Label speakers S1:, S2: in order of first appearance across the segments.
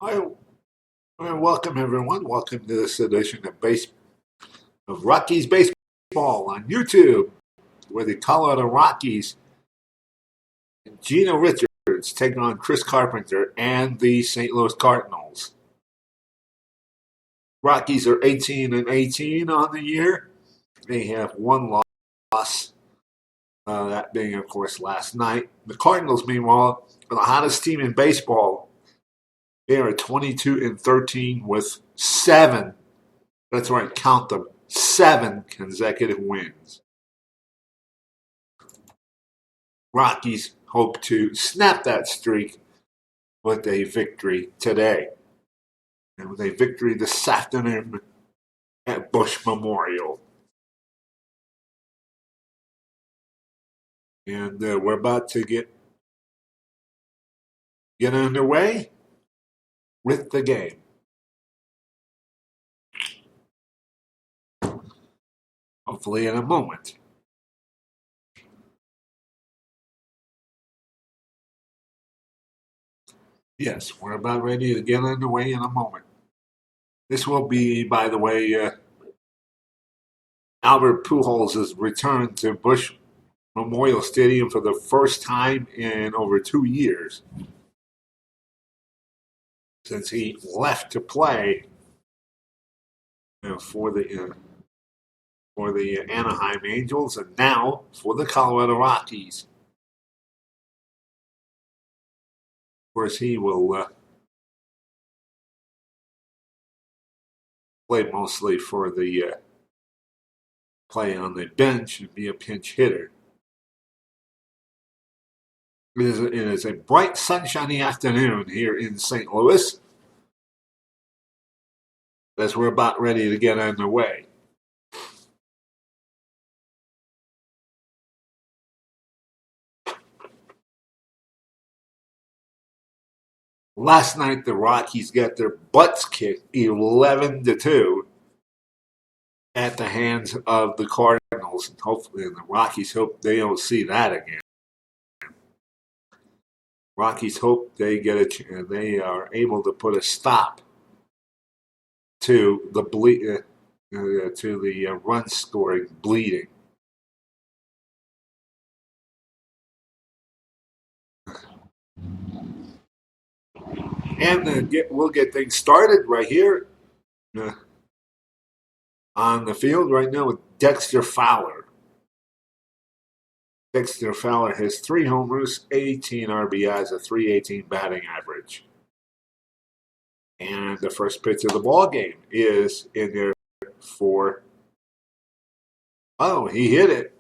S1: Hi, and welcome everyone. Welcome to this edition of Rockies baseball on YouTube, where the Colorado Rockies and Gino Richards take on Chris Carpenter and the St. Louis Cardinals. Rockies are 18-18 on the year. They have one loss, that being, of course, last night. The Cardinals, meanwhile, are the hottest team in baseball. They are 22-13 with seven. That's right, count them. 7 consecutive wins. Rockies hope to snap that streak with a victory today. And with a victory this afternoon at Bush Memorial. And we're about to get underway with the game. Hopefully in a moment. Yes, we're about ready to get underway in a moment. This will be, by the way, Albert Pujols' return to Bush Memorial Stadium for the first time in over 2 years since he left to play for the Anaheim Angels and now for the Colorado Rockies. Of course, he will play mostly for the play on the bench and be a pinch hitter. It is a bright, sunshiny afternoon here in St. Louis as we're about ready to get underway. Last night, the Rockies got their butts kicked 11-2 at the hands of the Cardinals. And hopefully, the Rockies hope they don't see that again. Rockies hope they are able to put a stop to the run scoring bleeding. And we'll get things started right here on the field right now with Dexter Fowler. Dexter Fowler has 3 homers, 18 RBIs, a .318 batting average. And the first pitch of the ball game is in there for. Oh, he hit it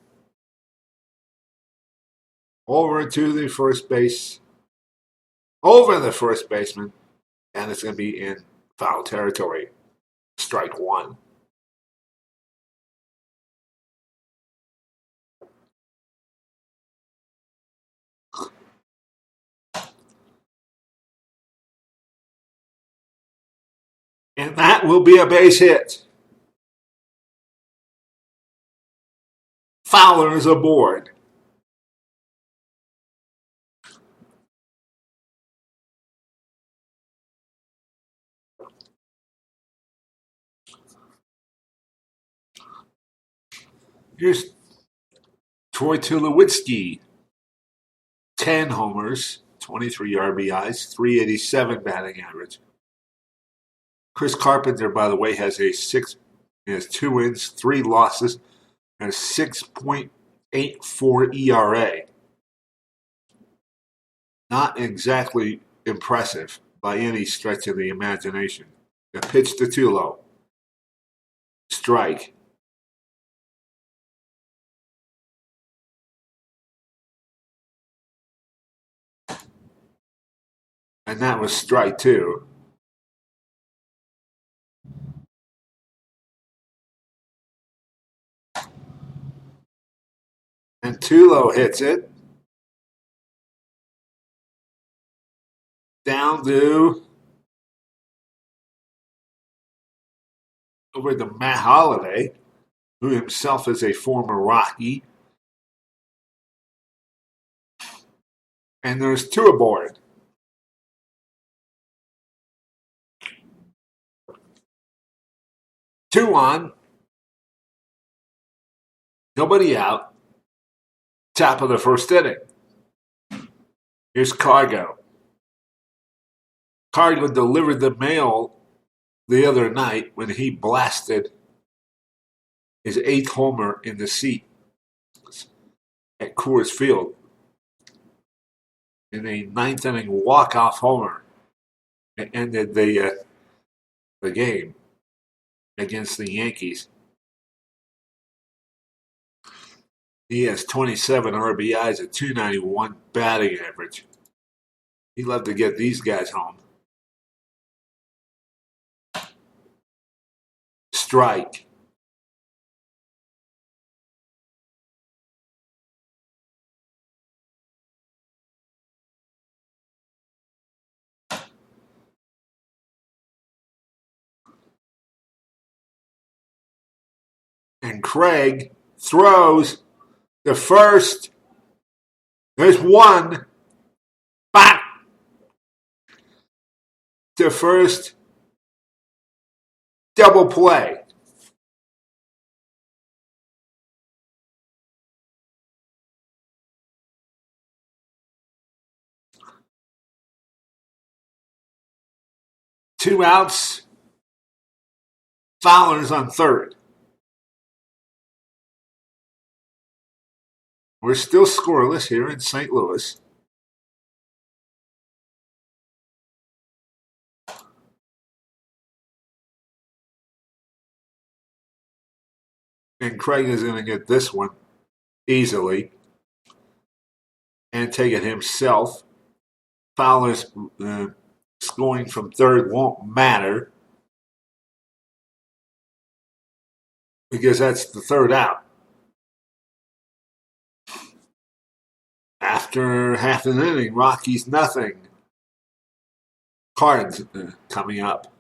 S1: over to the first base, over the first baseman, and it's going to be in foul territory. Strike 1. And that will be a base hit. Fowler is aboard. Here's Troy Tulowitzki. 10 homers, 23 RBIs, .387 batting average. Chris Carpenter, by the way, has 2 wins, 3 losses, and a 6.84 ERA. Not exactly impressive by any stretch of the imagination. The pitch to Tulo. Strike. And that was strike 2. And Tulo hits it. Down to over to Matt Holliday, who himself is a former Rocky. And there's 2 aboard. Two on, nobody out, top of the first inning. Here's Cargo. Cargo delivered the mail the other night when he blasted his 8th homer in the seat at Coors Field in a 9th inning walk-off homer. It ended the game against the Yankees. He has 27 RBIs at 291 batting average. He'd love to get these guys home. Strike. And Craig throws the first. There's one. Back to first. Double play. Two outs. Fowler's on third. We're still scoreless here in St. Louis. And Craig is going to get this one easily and take it himself. Fowler's scoring from third won't matter because that's the third out. After half an inning, Rockies nothing. Cards coming up.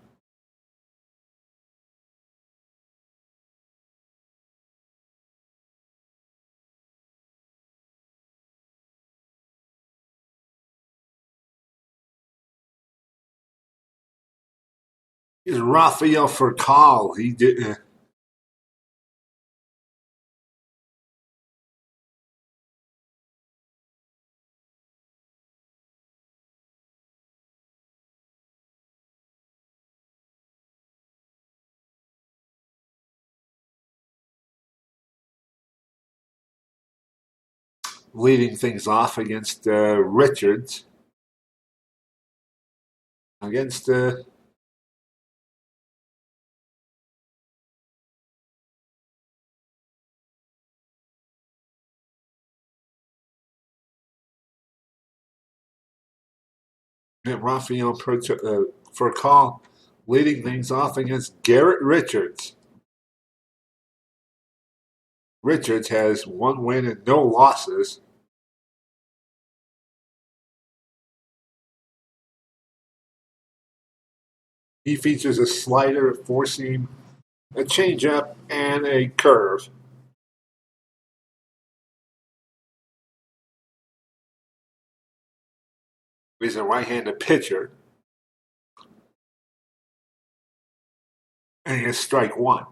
S1: Here's Rafael Furcal. He did. Leading things off against Richards. Against Rafael Furcal leading things off against Garrett Richards. Richards has 1 win and no losses. He features a slider, a four-seam, a changeup, and a curve. He's a right-handed pitcher. And he has strike one.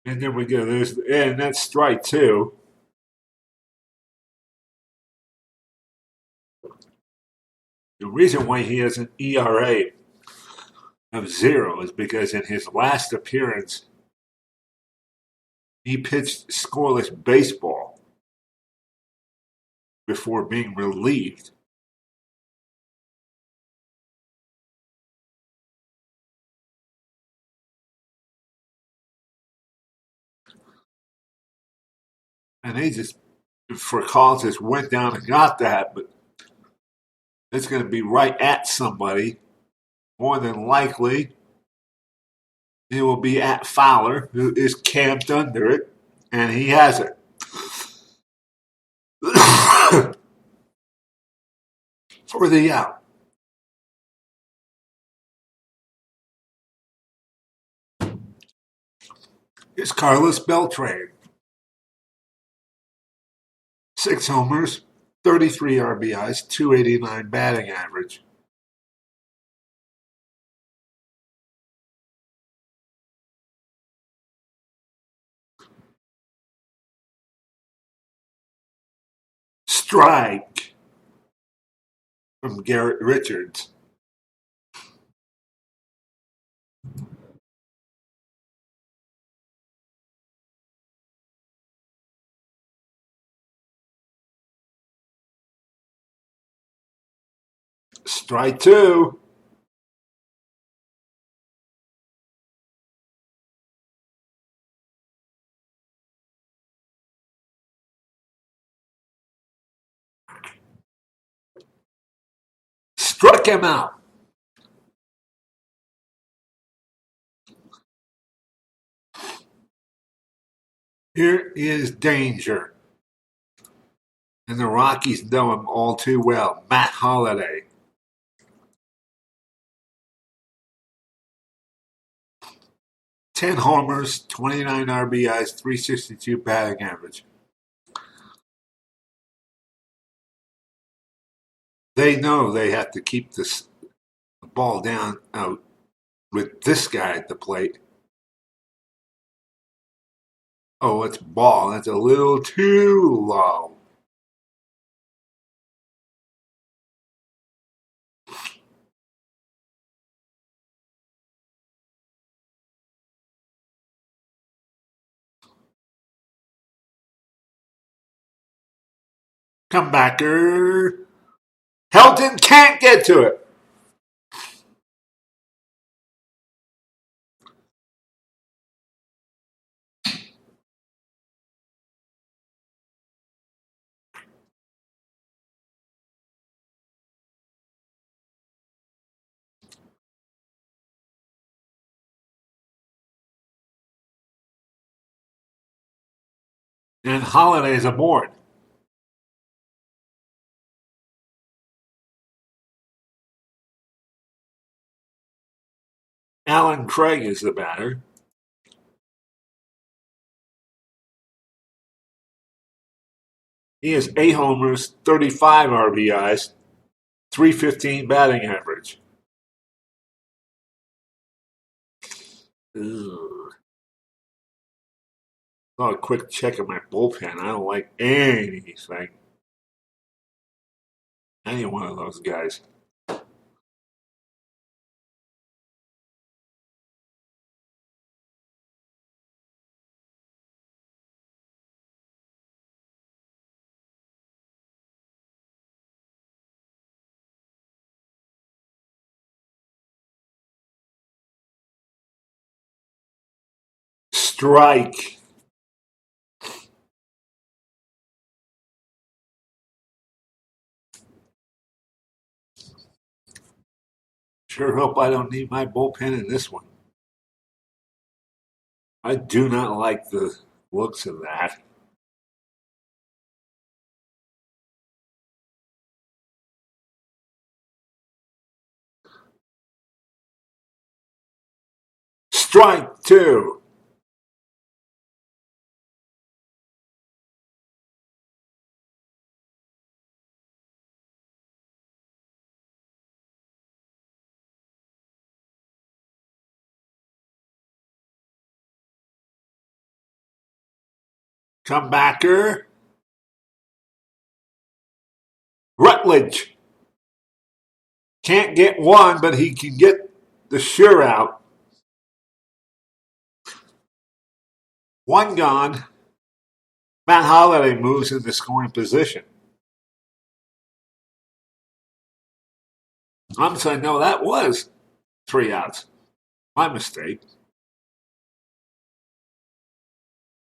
S1: And then we go, and that's strike two. The reason why he has an ERA of 0 is because in his last appearance, he pitched scoreless baseball before being relieved. And they just, for calls, just went down and got that, but it's going to be right at somebody. More than likely, it will be at Fowler, who is camped under it, and he has it. For the out. Here's Carlos Beltran. 6 homers, 33 RBIs, 289 batting average. Strike from Garrett Richards. Strike 2. Struck him out. Here is danger. And the Rockies know him all too well. Matt Holliday. 10 homers, 29 RBIs, 362 batting average. They know they have to keep the ball down out with this guy at the plate. Oh, it's ball. That's a little too low. Comebacker. Helton can't get to it. And Holiday's aboard. Alan Craig is the batter. He has 8 homers, 35 RBIs, 315 batting average. Ugh. Oh, a quick check of my bullpen. I don't like anything. Any one of those guys. Strike. Sure hope I don't need my bullpen in this one. I do not like the looks of that. Strike 2. Comebacker. Rutledge. Can't get one, but he can get the sure out. One gone. Matt Holliday moves into scoring position. I'm saying, no, that was 3 outs. My mistake.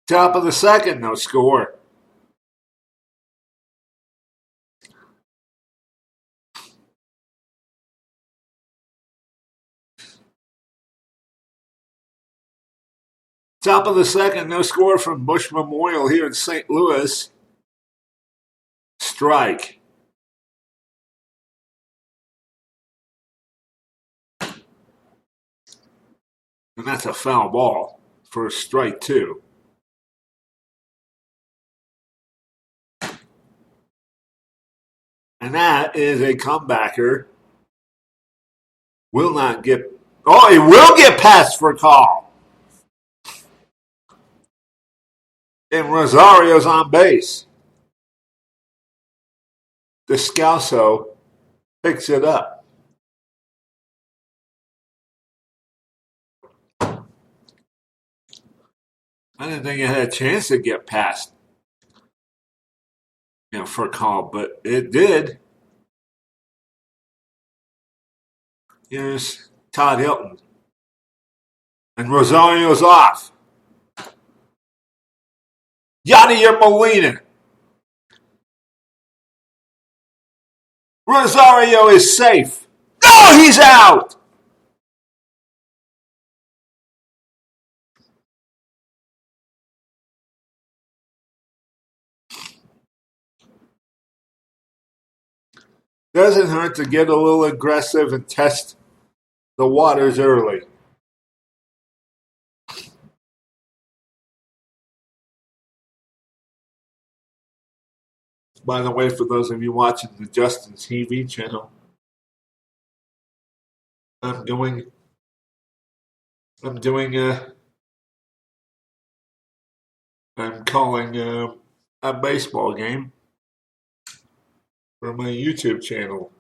S1: Top of the second, no score. Top of the second, no score from Bush Memorial here in St. Louis. Strike. And that's a foul ball. for strike two. And that is a comebacker. Will not get. Oh, he will get passed for a call. And Rosario's on base. Descalso picks it up. I didn't think it had a chance to get past, for a call, but it did. Here's Todd Hilton. And Rosario's off. Yadier Molina. Rosario is safe. No, he's out. Doesn't hurt to get a little aggressive and test the waters early. By the way, for those of you watching the Justin TV channel, I'm doing I'm calling a baseball game for my YouTube channel.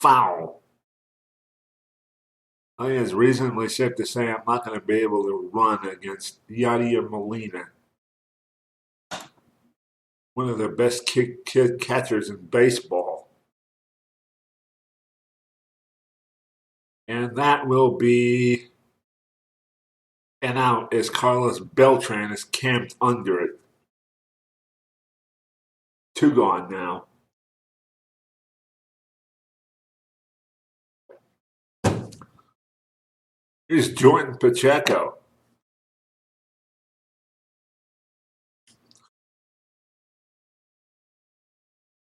S1: Foul. I think it's reasonably safe to say I'm not going to be able to run against Yadier Molina, one of the best kid catchers in baseball. And that will be an out as Carlos Beltran is camped under it. Two gone now. Here's Jordan Pacheco.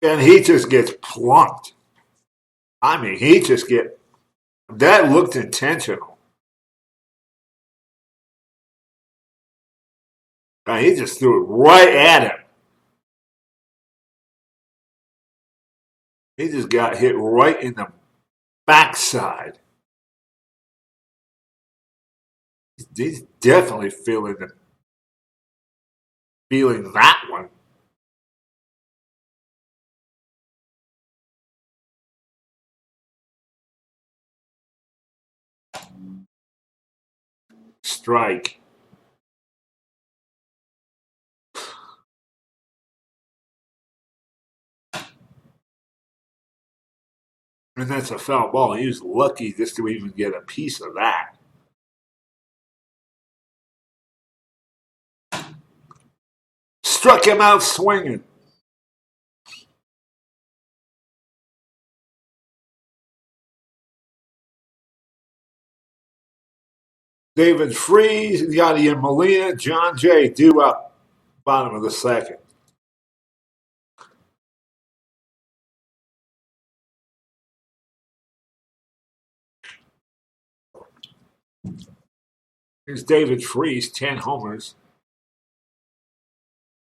S1: And he just gets plunked. I mean, that looked intentional. He just threw it right at him. He just got hit right in the backside. He's definitely feeling that one. Strike. And that's a foul ball. He was lucky just to even get a piece of that. Struck him out swinging. David Freese, Yadier Molina, John Jay due up. Bottom of the second. Here's David Freese, 10 homers,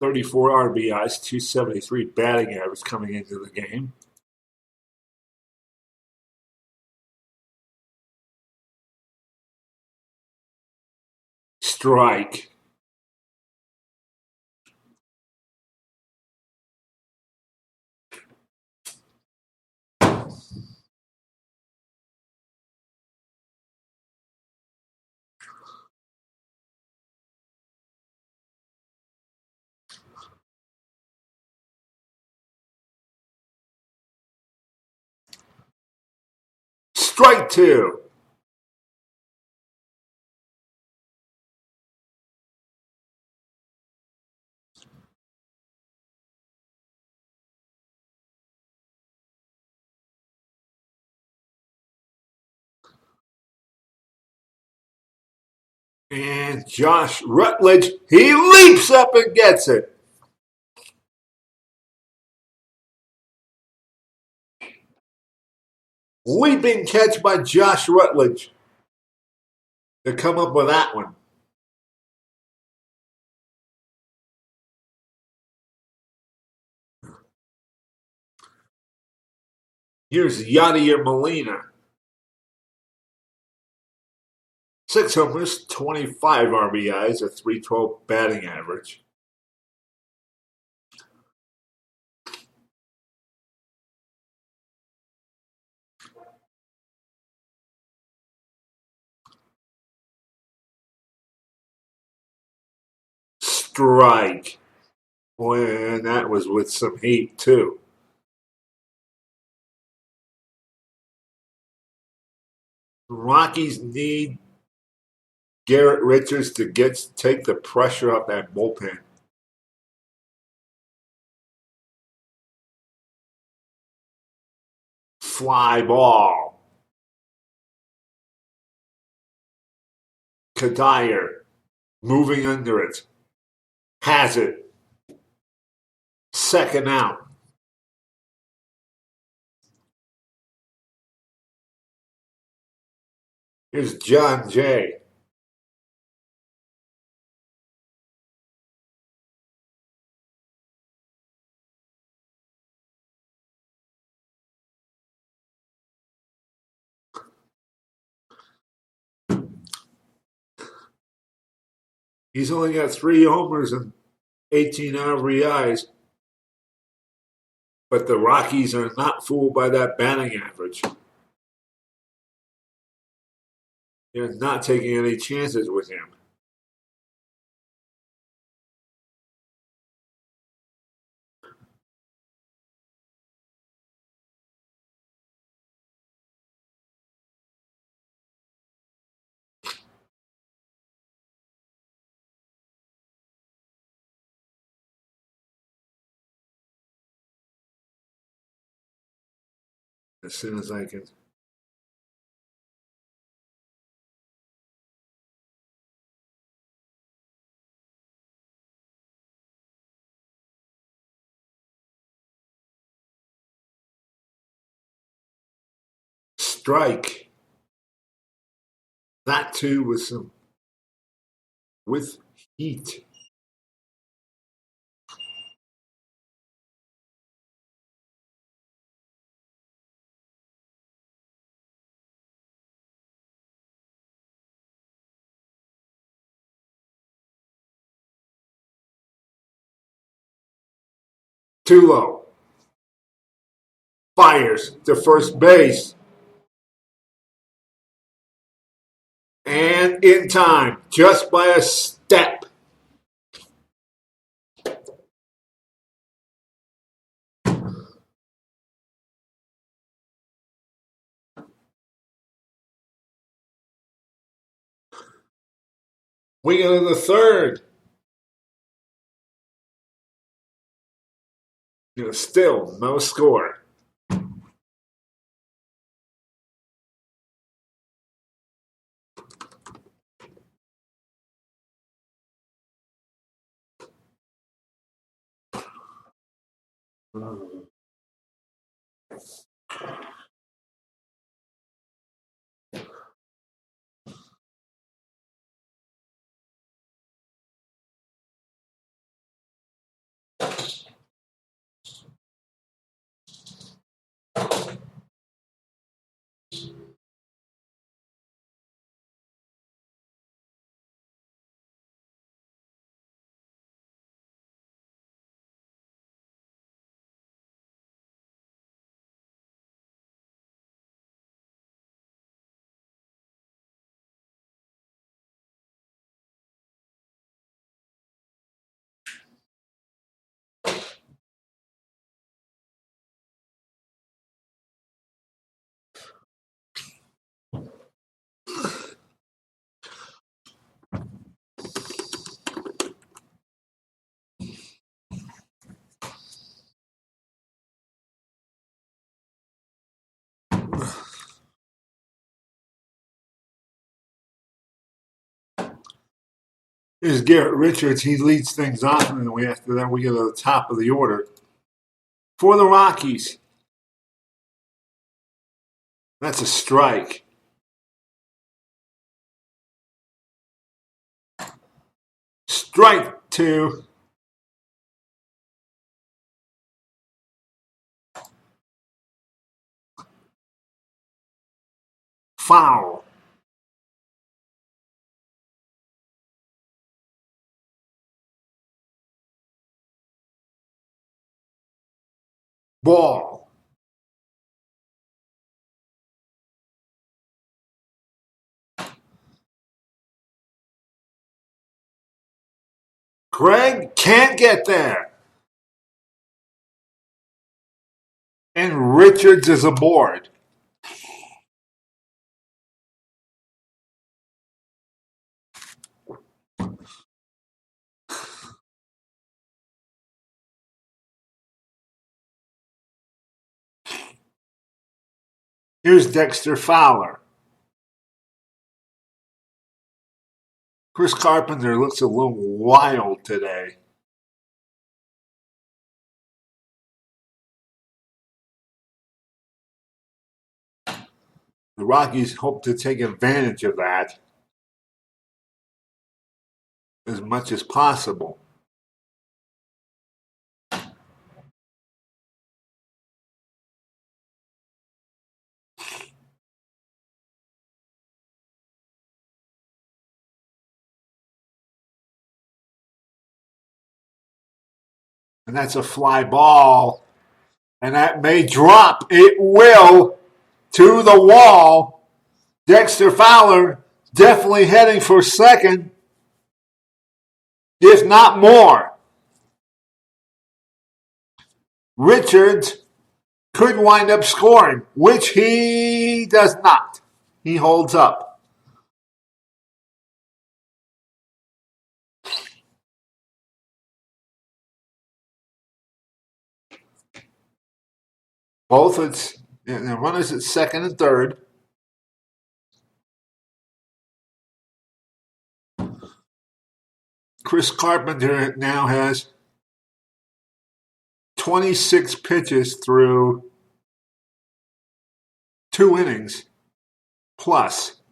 S1: 34 RBIs, 273 batting average coming into the game. Strike. Strike two. And Josh Rutledge, he leaps up and gets it. Leaping catch by Josh Rutledge to come up with that one. Here's Yadier Molina. 6 homers, 25 RBIs, a 312 batting average. Strike. Boy, and that was with some heat, too. Rockies need Garrett Richards to take the pressure off that bullpen. Fly ball. Kadire moving under it. Has it. Second out. Here's John Jay. He's only got 3 homers and 18 RBIs, but the Rockies are not fooled by that batting average. They're not taking any chances with him. As soon as I can. Strike. That too with heat. Too low. Fires to first base. And in time, just by a step. We get in the third. Still no score. Is Garrett Richards. He leads things off, and then after that we get to the top of the order. For the Rockies, that's a strike. Strike two. Foul. Ball. Greg can't get there. And Richards is aboard. Here's Dexter Fowler. Chris Carpenter looks a little wild today. The Rockies hope to take advantage of that as much as possible. And that's a fly ball. And that may drop. It will to the wall. Dexter Fowler definitely heading for second, if not more. Richards could wind up scoring, which he does not. He holds up. Both the runners at second and third. Chris Carpenter now has 26 pitches through 2 innings plus.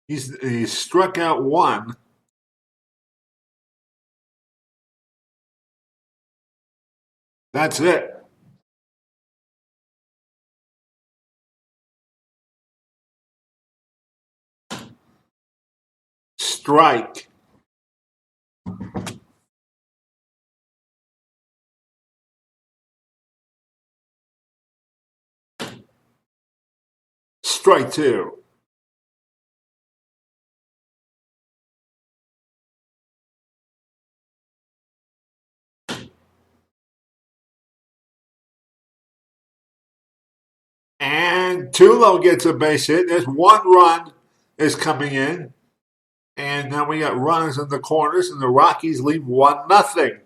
S1: He's struck out 1. That's it. Strike. Strike 2. And Tulo gets a base hit. There's 1 run is coming in. And now we got runners in the corners, and the Rockies lead 1-0.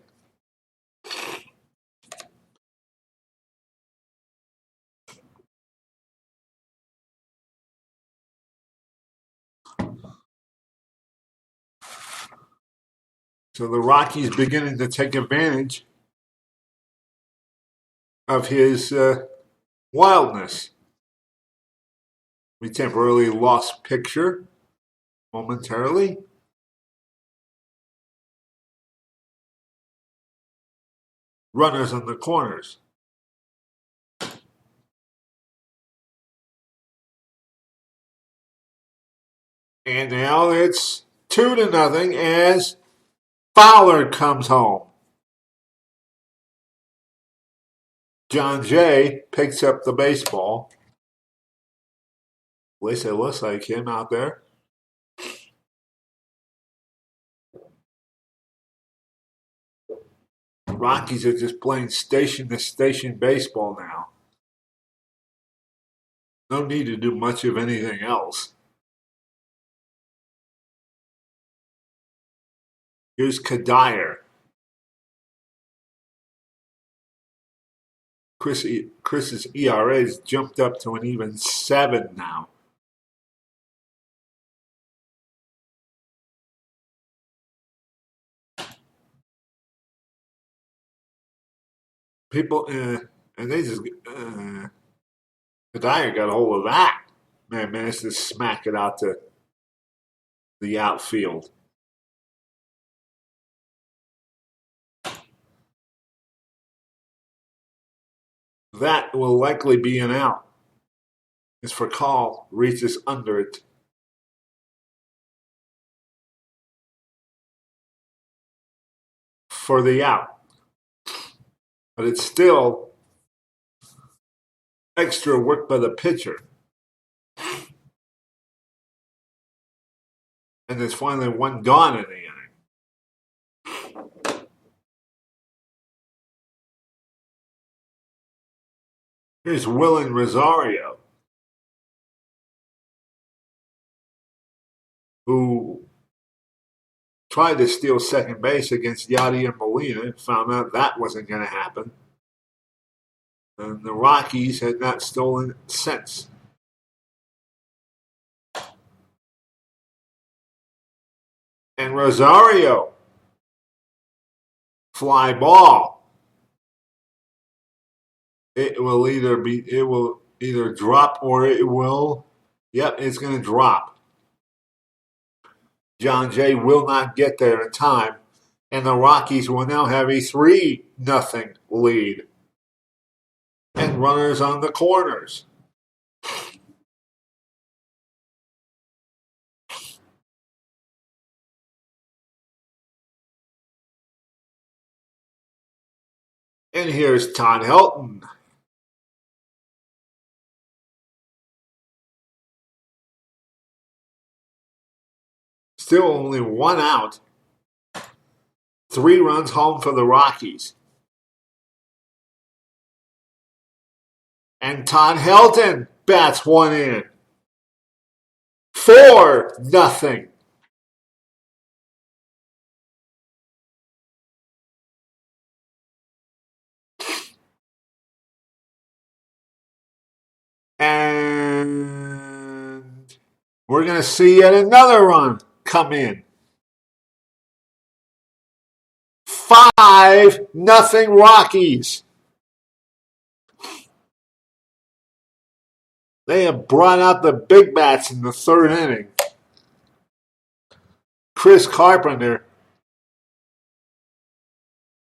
S1: So the Rockies beginning to take advantage of his wildness. We temporarily lost picture momentarily. Runners in the corners. And now it's 2-0 as Fowler comes home. John Jay picks up the baseball. At least it looks like him out there. Rockies are just playing station-to-station baseball now. No need to do much of anything else. Here's Kadire. Chris's ERA has jumped up to an even 7 now. People, and they just, the Dyer got a hold of that. Man, managed to smack it out to the outfield. That will likely be an out. As for call, reaches under it. For the out. But it's still extra work by the pitcher. And there's finally one gone in the inning. Here's Willen Rosario, who tried to steal second base against Yadier Molina and found out that wasn't going to happen. And the Rockies had not stolen since. And Rosario, fly ball. It will either drop or it will. Yep, it's going to drop. John Jay will not get there in time, and the Rockies will now have a 3-0 lead. And runners on the corners. And here's Todd Helton. Still only one out. 3 runs home for the Rockies. And Todd Helton bats one in. 4-0. And we're going to see yet another run come in. 5-0 Rockies. They have brought out the big bats in the 3rd inning. Chris Carpenter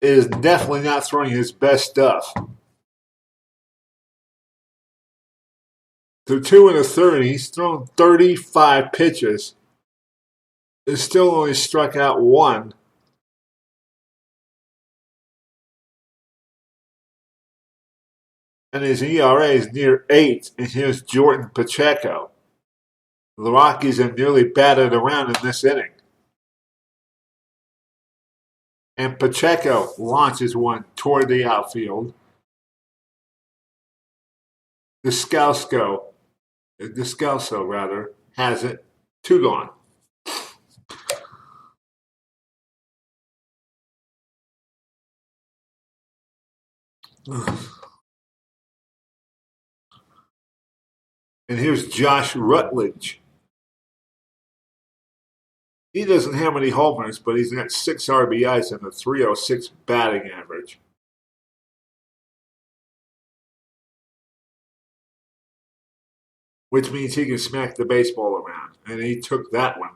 S1: is definitely not throwing his best stuff. Through 2 1/3, he's thrown 35 pitches. He's still only struck out 1. And his ERA is near 8. And here's Jordan Pacheco. The Rockies have nearly batted around in this inning. And Pacheco launches one toward the outfield. Descalso has it. 2 gone. And here's Josh Rutledge. He doesn't have any homers, but he's got 6 RBIs and a .306 batting average. Which means he can smack the baseball around. And he took that one.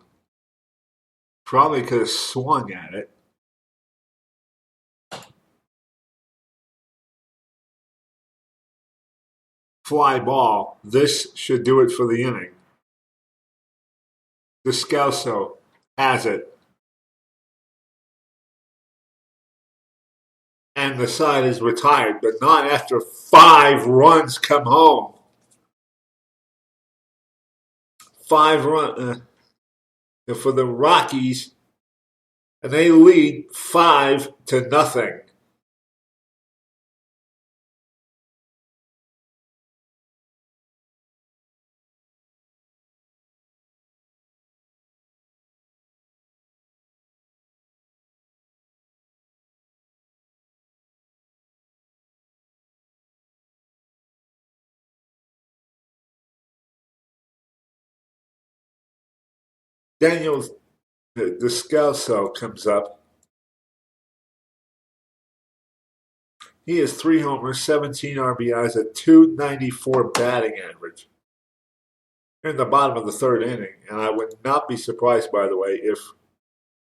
S1: Probably could have swung at it. Fly ball. This should do it for the inning. Descalso has it. And the side is retired, but not after 5 runs come home. 5 runs for the Rockies, and they lead 5-0. Daniel Descalso comes up. He has 3 homers, 17 RBIs, a .294 batting average. In the bottom of the third inning, and I would not be surprised, by the way, if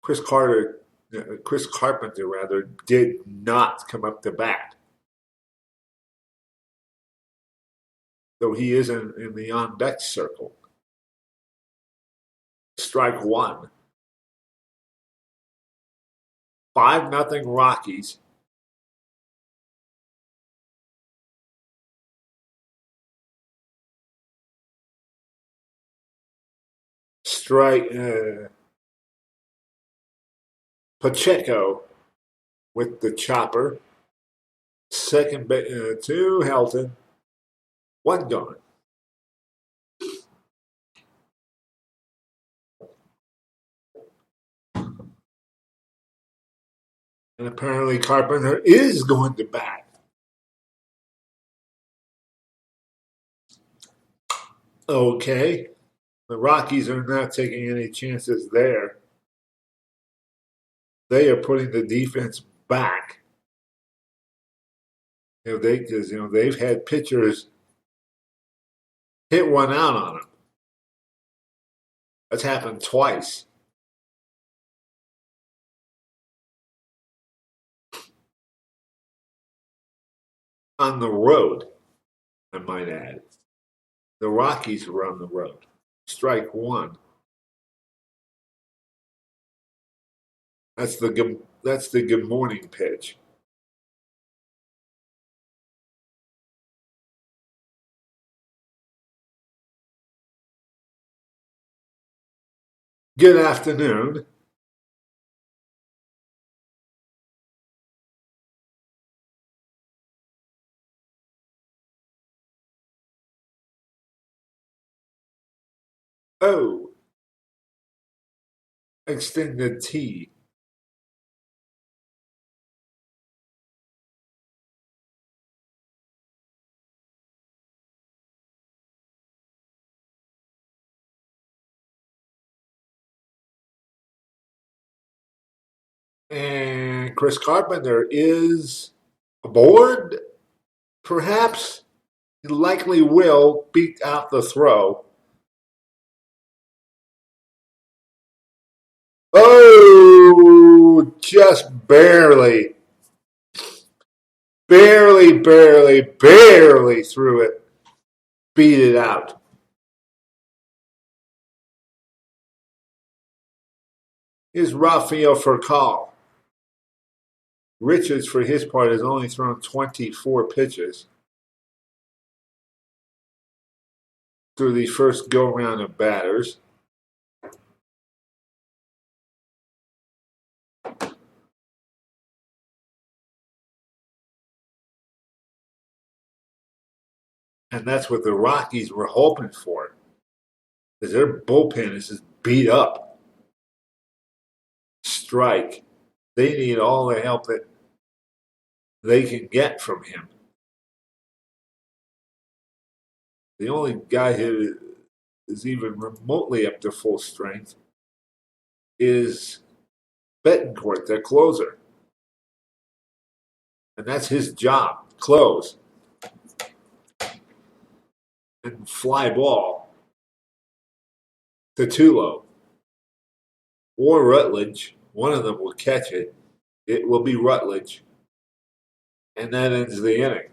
S1: Chris Carpenter rather, did not come up to bat. Though he is in the on deck circle. Strike one. 5-0 Rockies. Strike Pacheco with the chopper. Second to Helton. 1 gone. And apparently Carpenter is going to bat. Okay. The Rockies are not taking any chances there. They are putting the defense back. They've had pitchers hit one out on them. That's happened twice. On the road, I might add. The Rockies were on the road. Strike one. That's the good morning pitch. Good afternoon. Oh, extended T. And Chris Carpenter is aboard. Perhaps he likely will beat out the throw. Oh, just barely. Barely threw it. Beat it out. Is Rafael Furcal. Richards, for his part, has only thrown 24 pitches through the first go-round of batters. And that's what the Rockies were hoping for, because their bullpen is just beat up. Strike. They need all the help that they can get from him. The only guy who is even remotely up to full strength is Betancourt, their closer. And that's his job, close. And fly ball to Tulo or Rutledge. One of them will catch it. It will be Rutledge. And that ends the inning.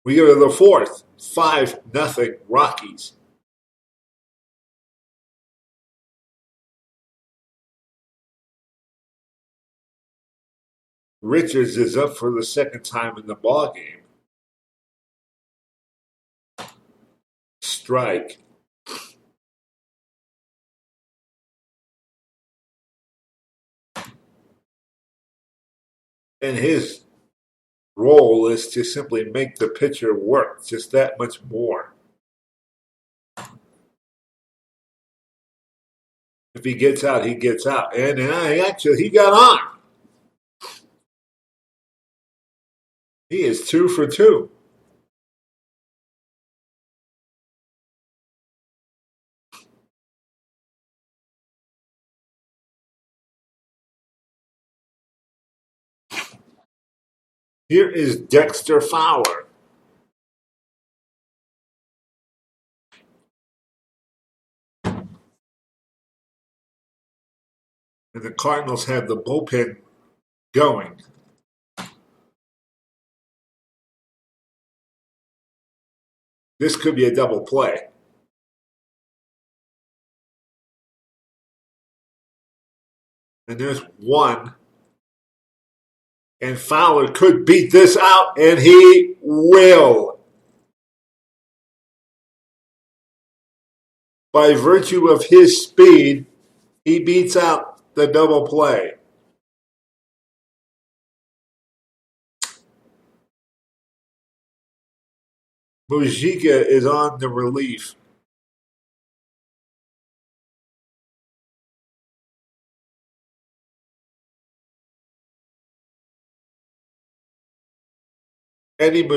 S1: We go to the fourth. 5-0 Rockies. Richards is up for the second time in the ballgame. Strike. And his role is to simply make the pitcher work just that much more. If he gets out, he gets out. And actually, he got on. He is 2 for 2. Here is Dexter Fowler. And the Cardinals have the bullpen going. This could be a double play. And there's one. And Fowler could beat this out, and he will. By virtue of his speed, he beats out the double play. Mujica is on the relief. Edward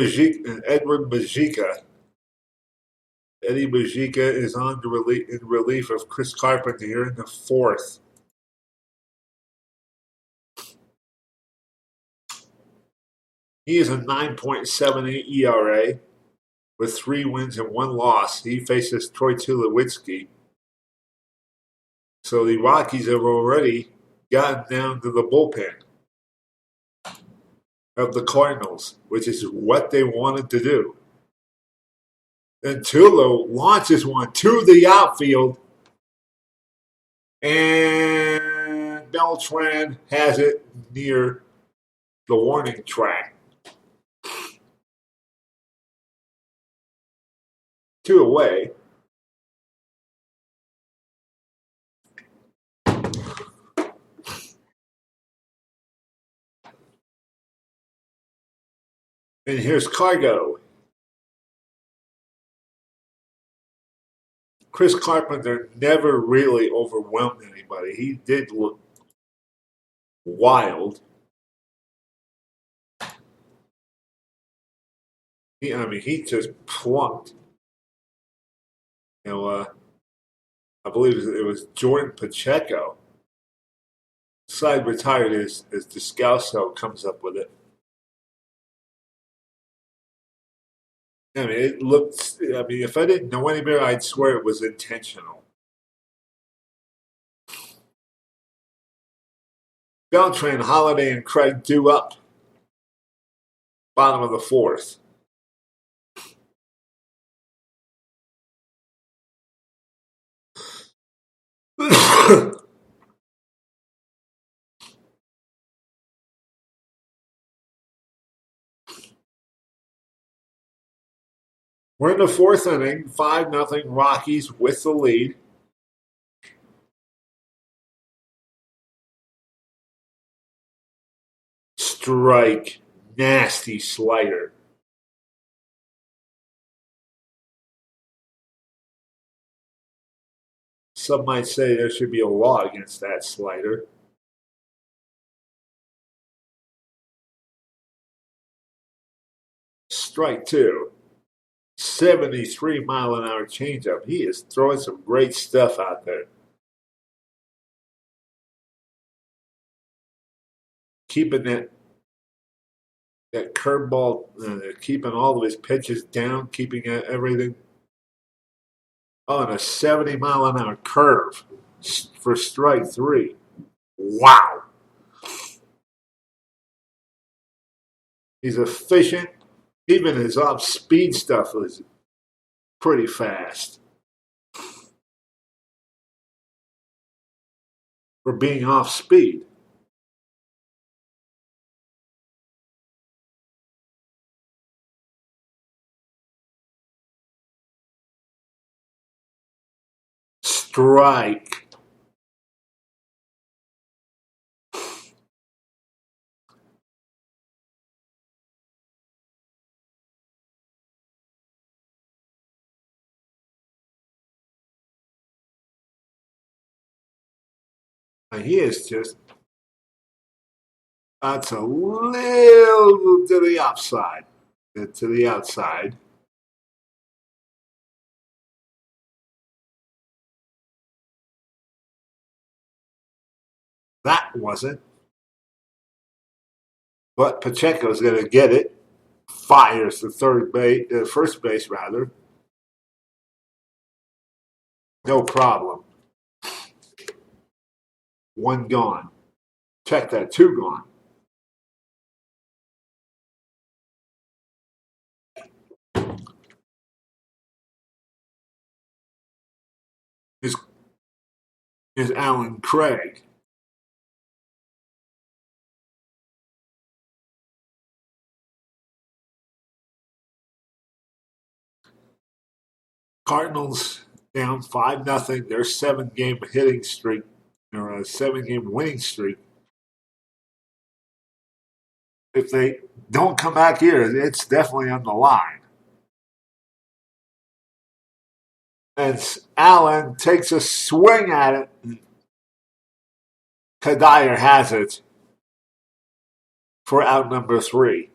S1: Mujica. Eddie Mujica is on the in relief of Chris Carpenter here in the fourth. He is a 9.78 ERA with 3 wins and 1 loss. He faces Troy Tulowitzki. So the Rockies have already gotten down to the bullpen of the Cardinals, which is what they wanted to do. Then Tulo launches one to the outfield, and Beltran has it near the warning track. 2 away. And here's Cargo. Chris Carpenter never really overwhelmed anybody. He did look wild. He just plunked. I believe it was Jordan Pacheco. Side retired as Descalso comes up with it. It looked. If I didn't know any better, I'd swear it was intentional. Beltran, Holiday, and Craig due up. Bottom of the fourth. We're in the fourth inning, 5-0 Rockies with the lead. Strike. Nasty slider. Some might say there should be a law against that slider. Strike 2. 73-mile-an-hour changeup. He is throwing some great stuff out there. Keeping that curveball, keeping all of his pitches down, keeping everything on a 70-mile-an-hour curve for strike 3. Wow. He's efficient. Even his off-speed stuff is pretty fast for being off-speed. Strike. He is just, that's a little to the outside. To the outside. That wasn't. But Pacheco's going to get it. Fires the first base rather. No problem. One gone. Check that. Two gone. Is Alan Craig. Cardinals down 5-0. Their 7-game hitting streak, or a 7-game winning streak. If they don't come back here, it's definitely on the line. And Allen takes a swing at it. Kadire has it for out number 3.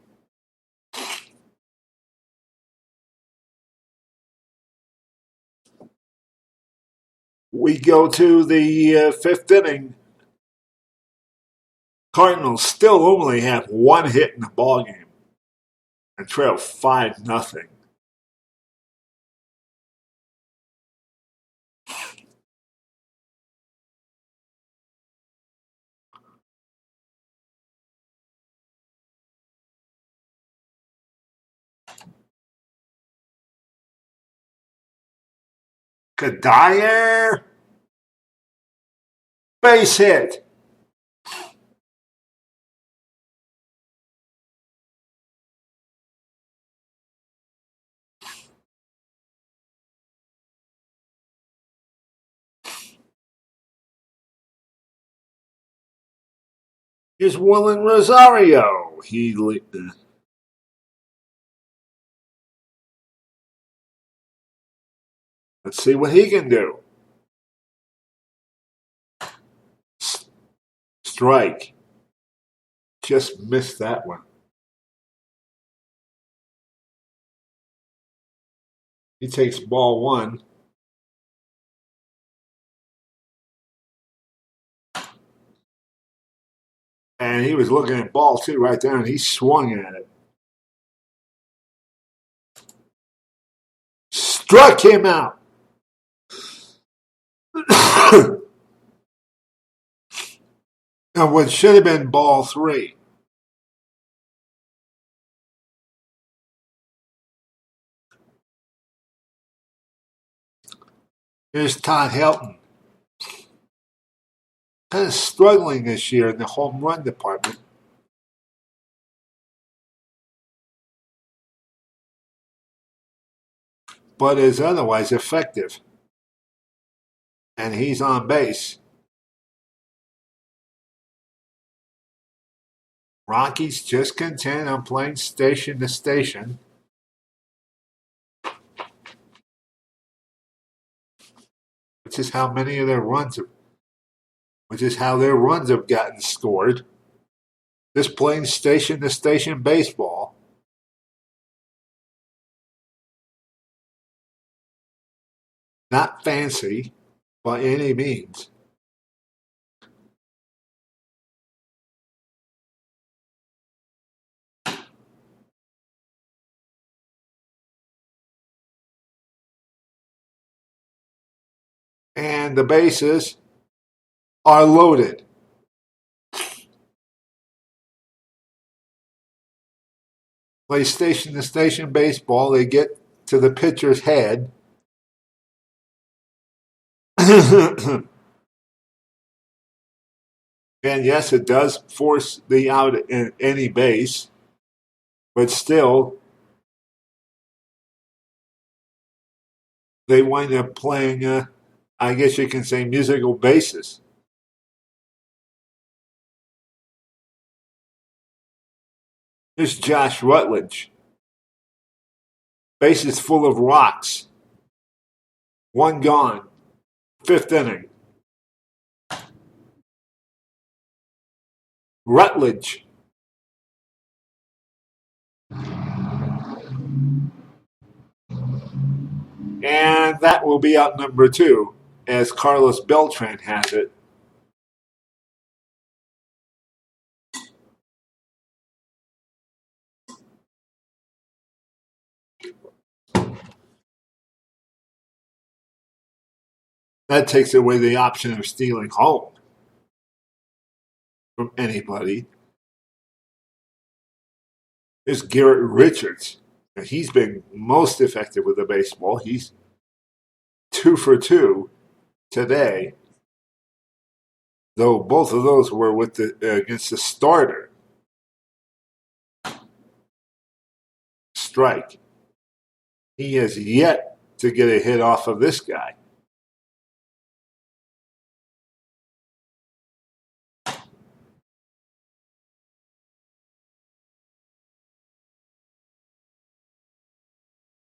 S1: We go to the 5th inning. Cardinals still only have one hit in the ballgame and trail 5-0. Kadire, base hit. Here's Willen Rosario. Let's see what he can do. Strike. Just missed that one. He takes ball 1. And he was looking at ball 2 right there, and he swung at it. Struck him out. And what should have been ball 3. Here's Todd Helton. Kind of struggling this year in the home run department. But is otherwise effective. And he's on base. Rockies just content on playing station to station. Which is how many of their runs have, which is how their runs have gotten scored. Just playing station to station baseball. Not fancy by any means. And the bases are loaded. Play station to station baseball. They get to the pitcher's head. And yes, it does force the out in any base, but still, they wind up playing, I guess you can say, musical bases. Here's Josh Rutledge. Bases full of rocks. One gone. 5th inning. Rutledge. And that will be out number 2 as Carlos Beltran has it. That takes away the option of stealing home from anybody. There's Garrett Richards. Now, he's been most effective with the baseball. He's 2 for 2 today, though both of those were with against the starter. Strike. He has yet to get a hit off of this guy.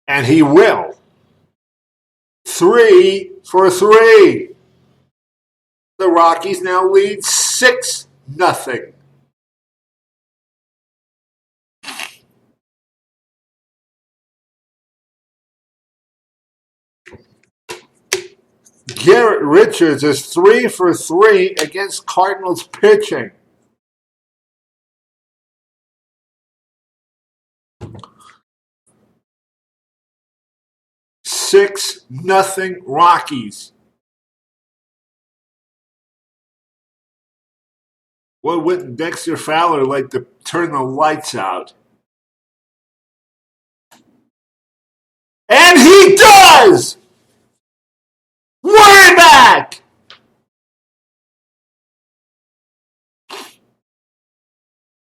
S1: And he will. 3 for 3. The Rockies now lead 6-0. Garrett Richards is 3 for 3 against Cardinals pitching. $6-0 Rockies. Well, wouldn't Dexter Fowler like to turn the lights out? And he does! Way back!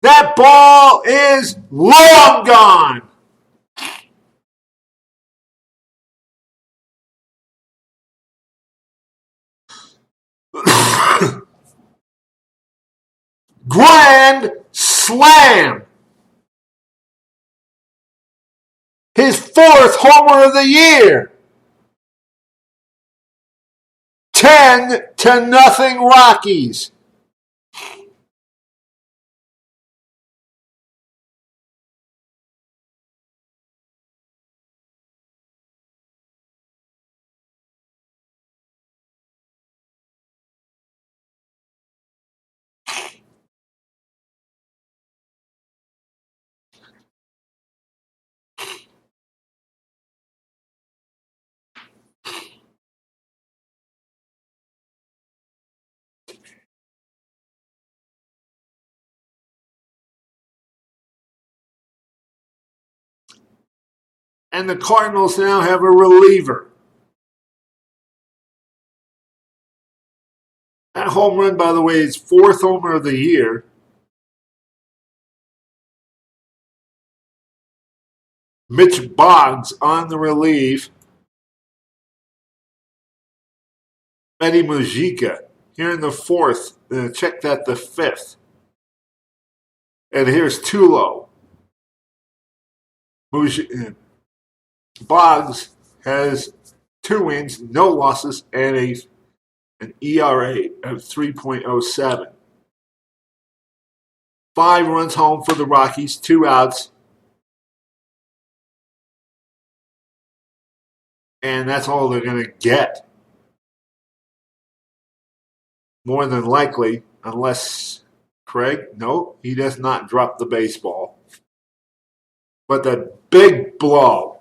S1: That ball is long gone. Grand slam. His 4th homer of the year. 10-0 Rockies. And the Cardinals now have a reliever. That home run, by the way, is 4th homer of the year. Mitch Boggs on the relief. Eddie Mujica here in the 4th. Check that, the 5th. And here's Tulo. Boggs has 2 wins, no losses, and an ERA of 3.07. 5 runs home for the Rockies, 2 outs. And that's all they're going to get. More than likely, unless Craig, no, he does not drop the baseball. But the big blow,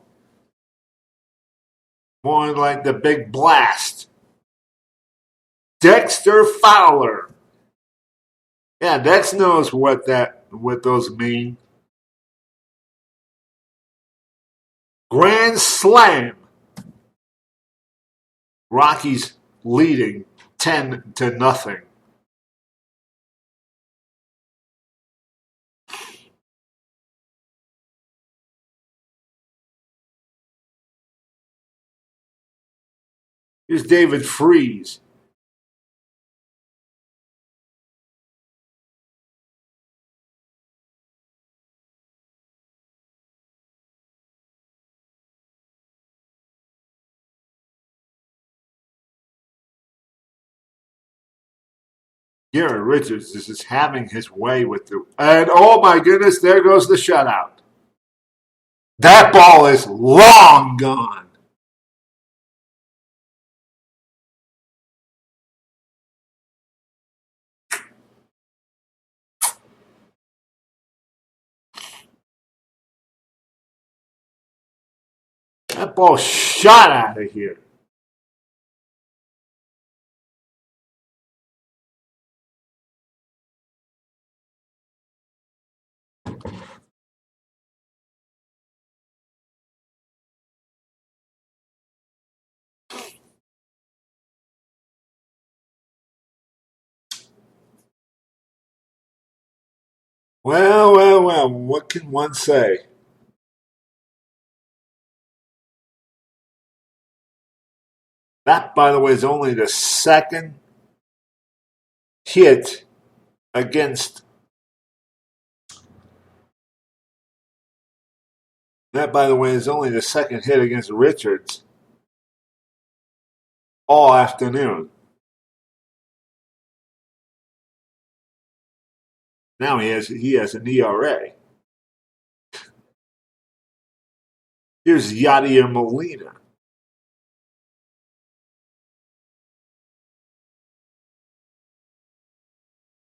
S1: more like the big blast. Dexter Fowler. Yeah, Dex knows what those mean. Grand slam. Rockies leading 10-0. Here's David Freese. Garrett Richards is just having his way with and oh my goodness, there goes the shutout. That ball is long gone. That ball shot out of here. Well, well, well, what can one say? That, by the way, is only the second hit against. That, by the way, is only the second hit against Richards all afternoon. Now he has an ERA. Here's Yadier Molina.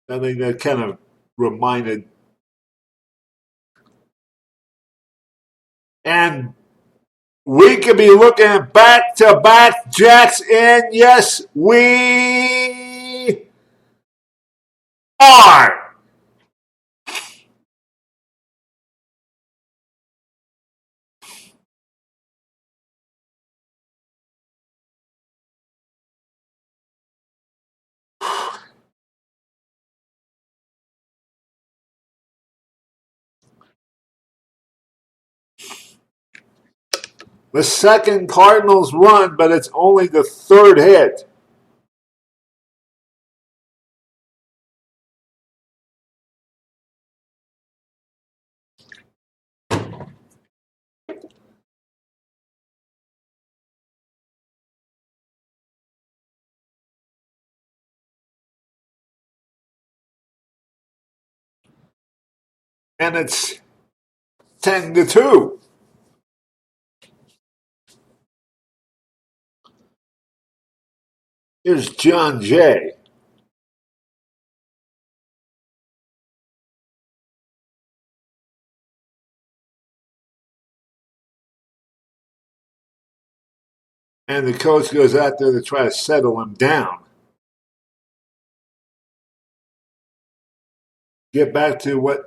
S1: I think that kind of reminded. And we could be looking at back-to-back jacks, and yes, we are. The second Cardinals run, but it's only the third hit. And it's 10-2. Here's John Jay. And the coach goes out there to try to settle him down. Get back to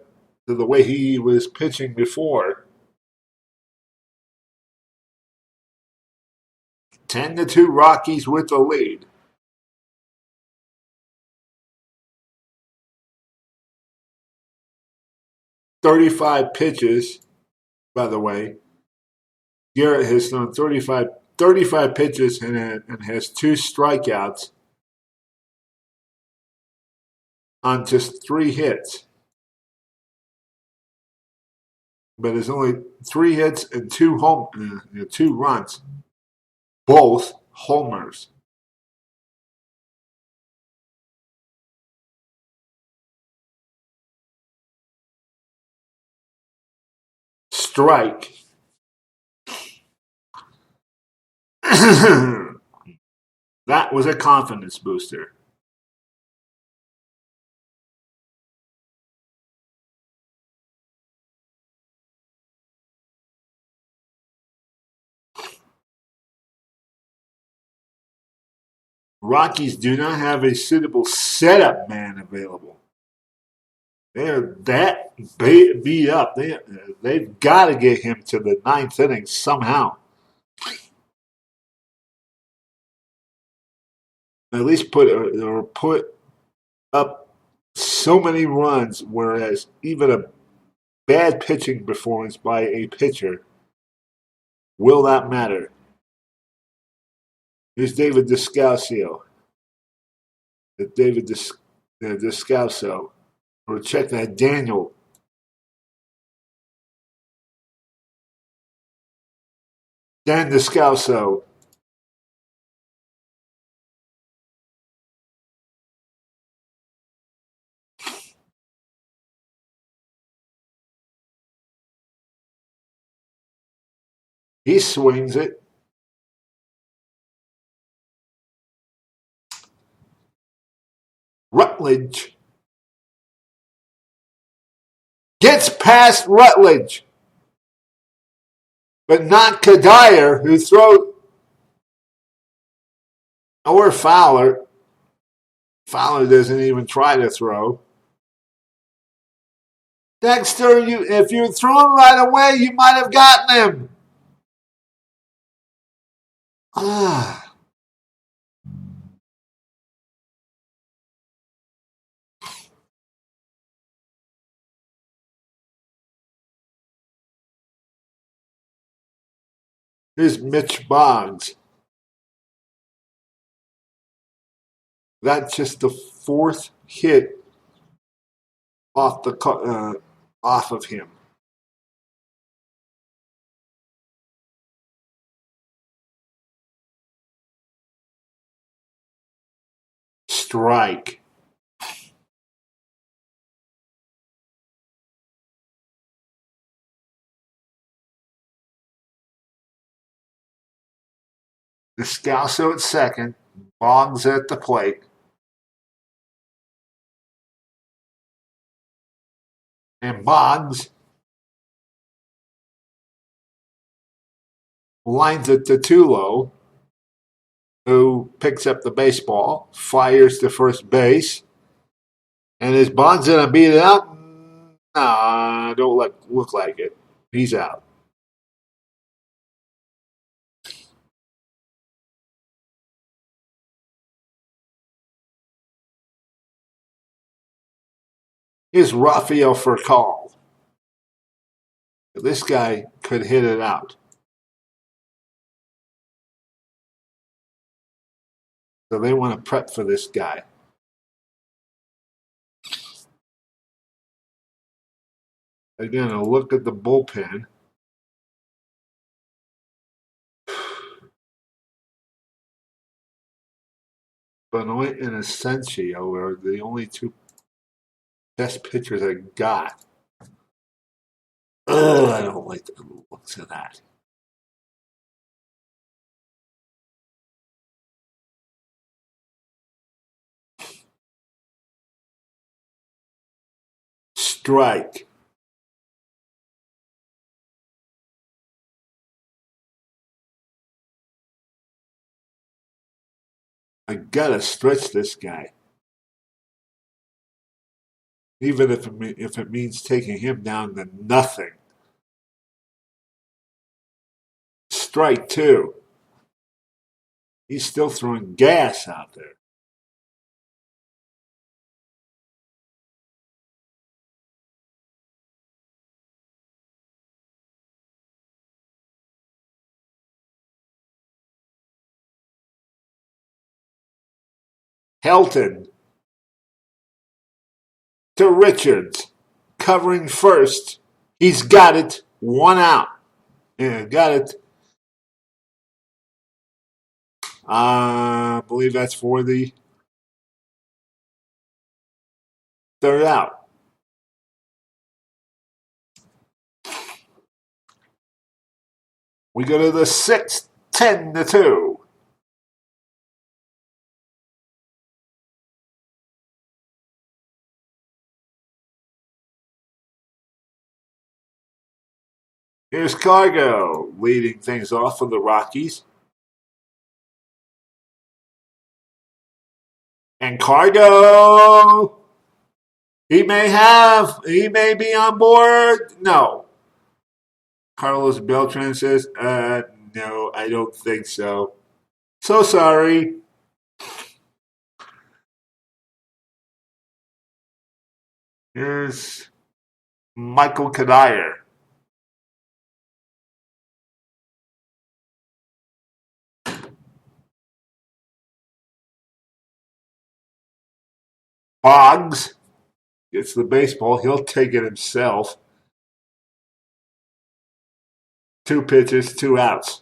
S1: the way he was pitching before. 10-2 Rockies with the lead. "35 pitches, by the way. Garrett has thrown 35 pitches and has 2 strikeouts on just 3 hits. But it's only 3 hits and 2 runs, both homers. Strike. That was a confidence booster. Rockies do not have a suitable setup man available. They're that beat up. They've got to get him to the ninth inning somehow. At least put up so many runs, whereas even a bad pitching performance by a pitcher will not matter. Here's David Descalso. David Descalso. Or check that Daniel. Dan Descalso. He swings it. Rutledge gets past Rutledge, but not Kadire, who throws, or Fowler. Fowler doesn't even try to throw. Dexter, if you had thrown right away, you might have gotten him. Ah. Here's Mitch Boggs. That's just the fourth hit off of him. Strike. Descalso at second. Boggs at the plate. And Boggs lines it to Tulo, who picks up the baseball, fires to first base. And is Boggs going to beat it out? Nah, don't look like it. He's out. Here's Rafael Furcal. This guy could hit it out. So they want to prep for this guy. They're going to look at the bullpen. Benoit and Asensio are the only two best pitchers I got. Ugh, I don't like the looks of that. Strike. I gotta stretch this guy. Even if it means taking him down to nothing. Strike two. He's still throwing gas out there. Helton to Richards. Covering first. He's got it. One out. Yeah, got it. I believe that's for the third out. We go to the sixth, 10-2. Here's Cargo leading things off for the Rockies. And Cargo, he may be on board. No. Carlos Beltran says, no, I don't think so. So sorry. Here's Michael Kadire. Boggs gets the baseball. He'll take it himself. 2 pitches, 2 outs.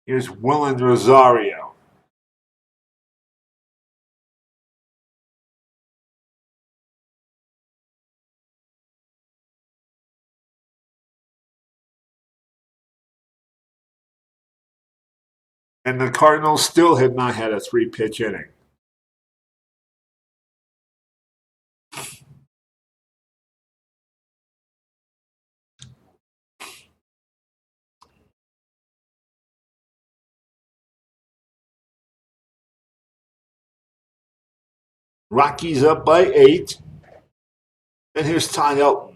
S1: Here's Willen Rosario. And the Cardinals still have not had a 3-pitch inning. Rockies up by 8. And here's Ty Elton.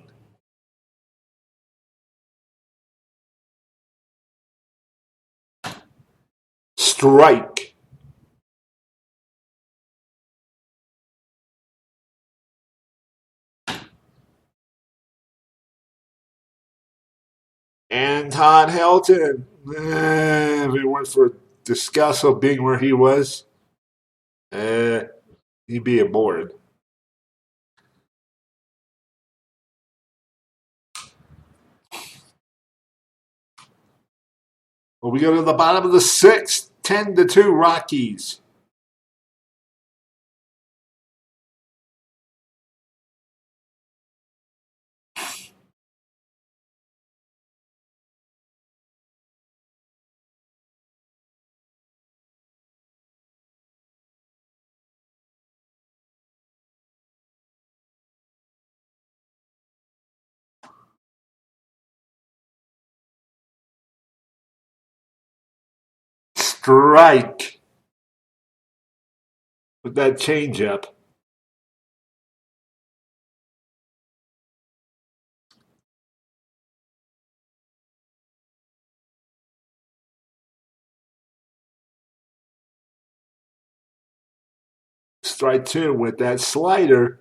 S1: Strike. And Todd Helton. If it weren't for disgust of being where he was, he'd be aboard. Well, we go to the bottom of the sixth, 10-2 Rockies. Strike with that changeup. Strike two with that slider.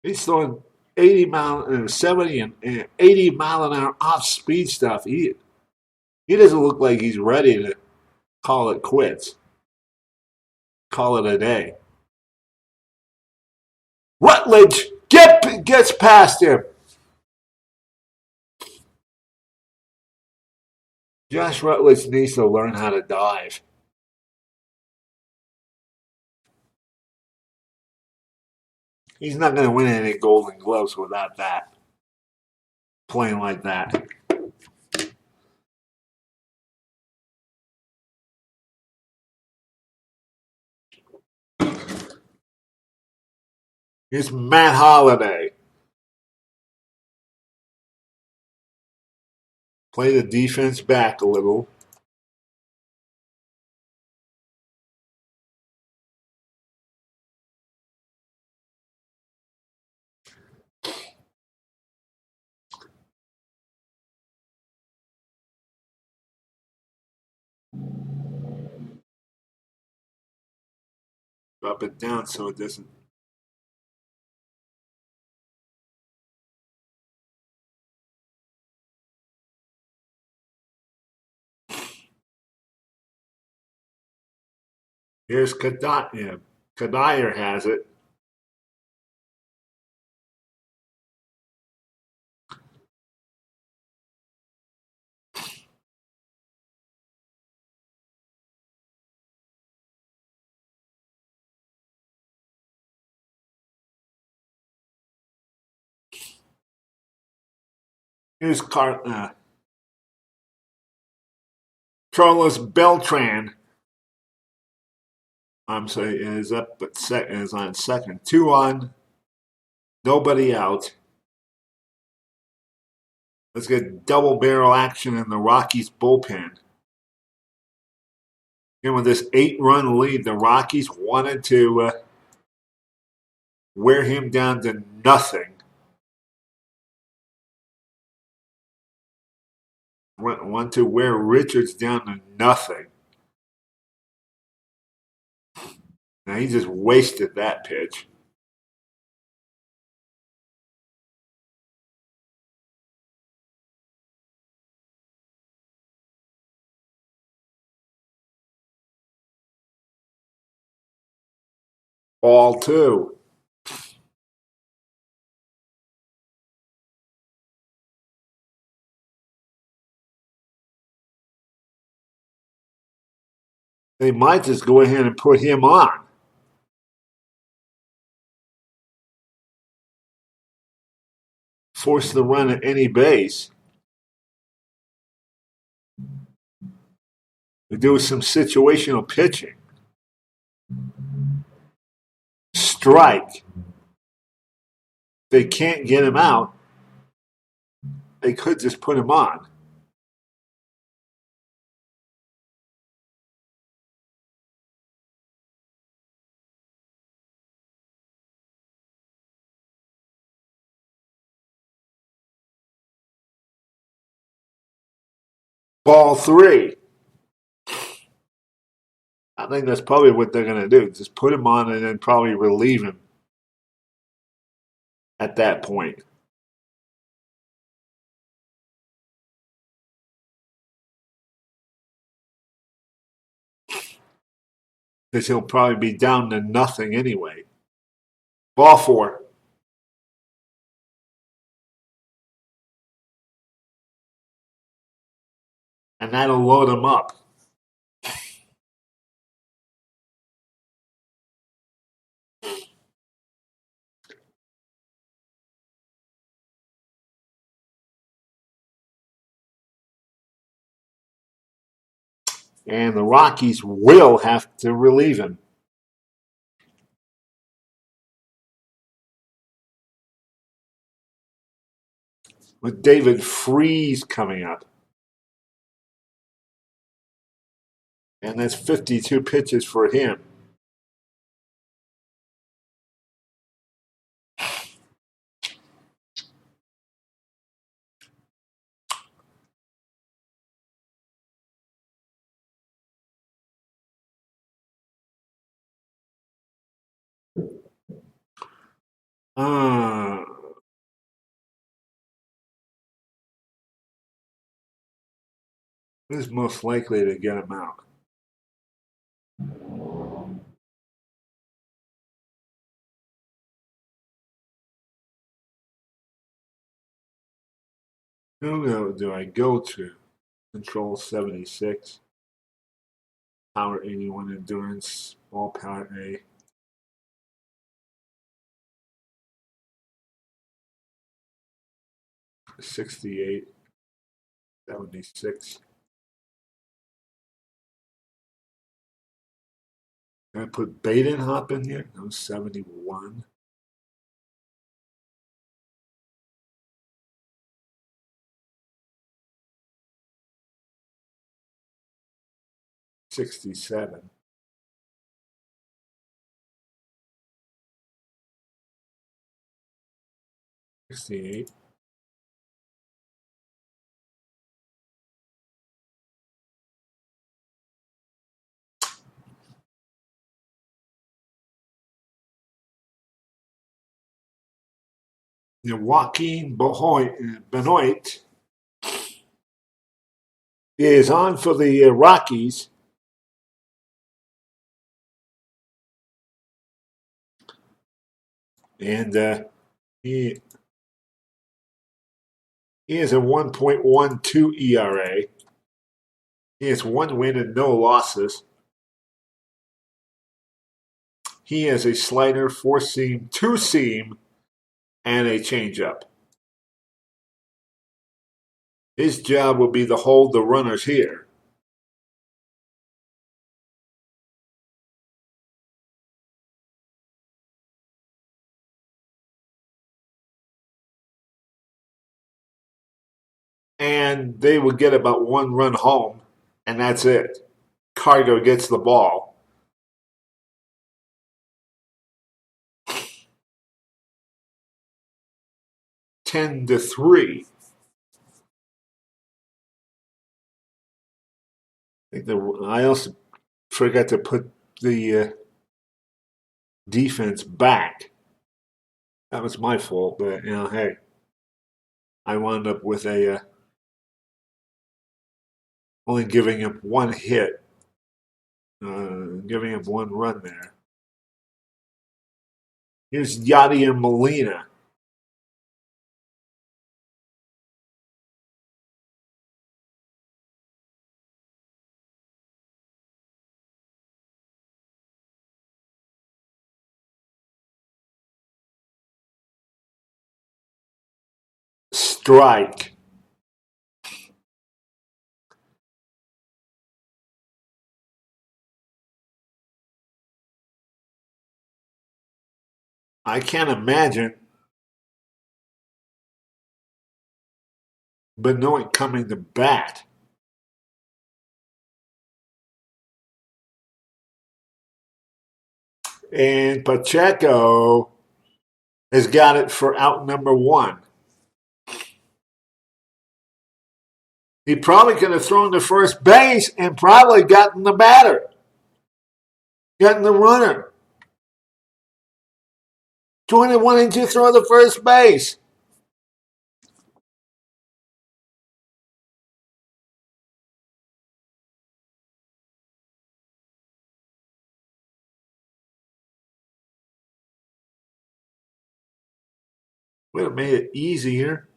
S1: He's throwing 70 and 80-mile-an-hour off-speed stuff. He doesn't look like he's ready to call it quits. Call it a day. Rutledge gets past him. Josh Rutledge needs to learn how to dive. He's not going to win any Golden Gloves without that. Playing like that. Here's Matt Holliday. Play the defense back a little. Up and down so it doesn't. Here's Kadire. Kadire has it. Here's Carlos Beltran. I'm sorry, is up but is on second. 2 on, nobody out. Let's get double barrel action in the Rockies bullpen. And with this 8-run lead, the Rockies wanted to wear him down to nothing. Want to wear Richards down to nothing. Now he just wasted that pitch. Ball 2. They might just go ahead and put him on. Force the run at any base. We do some situational pitching. Strike. They can't get him out. They could just put him on. Ball 3. I think that's probably what they're going to do. Just put him on and then probably relieve him at that point. because he'll probably be down to nothing anyway. Ball four. And that'll load him up. And the Rockies will have to relieve him. With David Freese coming up. And that's 52 pitches for him. Uh, who's most likely to get him out? Who do I go to? Control 76. Power 81 endurance. All power A. '68, '76. Can I put Baden Hop in here? No, 71. '67. '68. Joaquin Benoit is on for the Rockies. And he has a 1.12 ERA. He has 1 win and no losses. He has a slider, 4-seam, 2-seam, and a changeup. His job will be to hold the runners here. And they will get about 1 run home, and that's it. Cargo gets the ball. (10-3). I also forgot to put the defense back. That was my fault, but hey, I wound up with a only giving up 1 hit, giving up 1 run there. Here's Yadier Molina. Strike. I can't imagine Benoit coming to bat. And Pacheco has got it for out number 1. He probably could have thrown to first base and probably gotten the batter, gotten the runner. 21 and 2 throw to first base. Would have made it easier.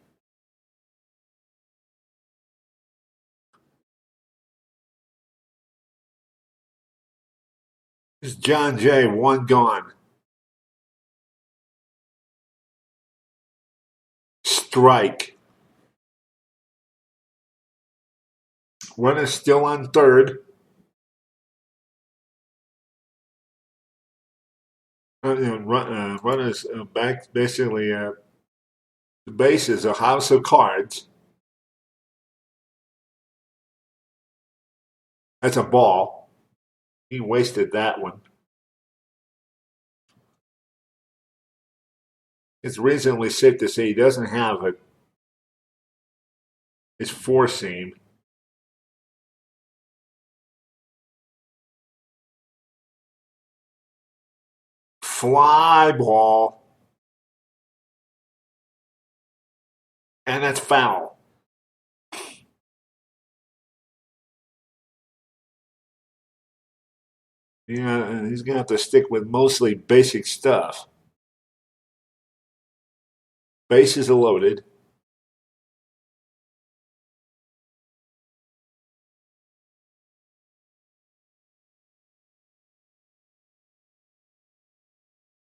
S1: It's John Jay, one gone. Strike. Runner still on third. Runners back basically. The base is a house of cards. That's a ball. He wasted that one. It's reasonably safe to say he doesn't have his four seam. Fly ball. And that's foul. Yeah, he's going to have to stick with mostly basic stuff. Bases are loaded.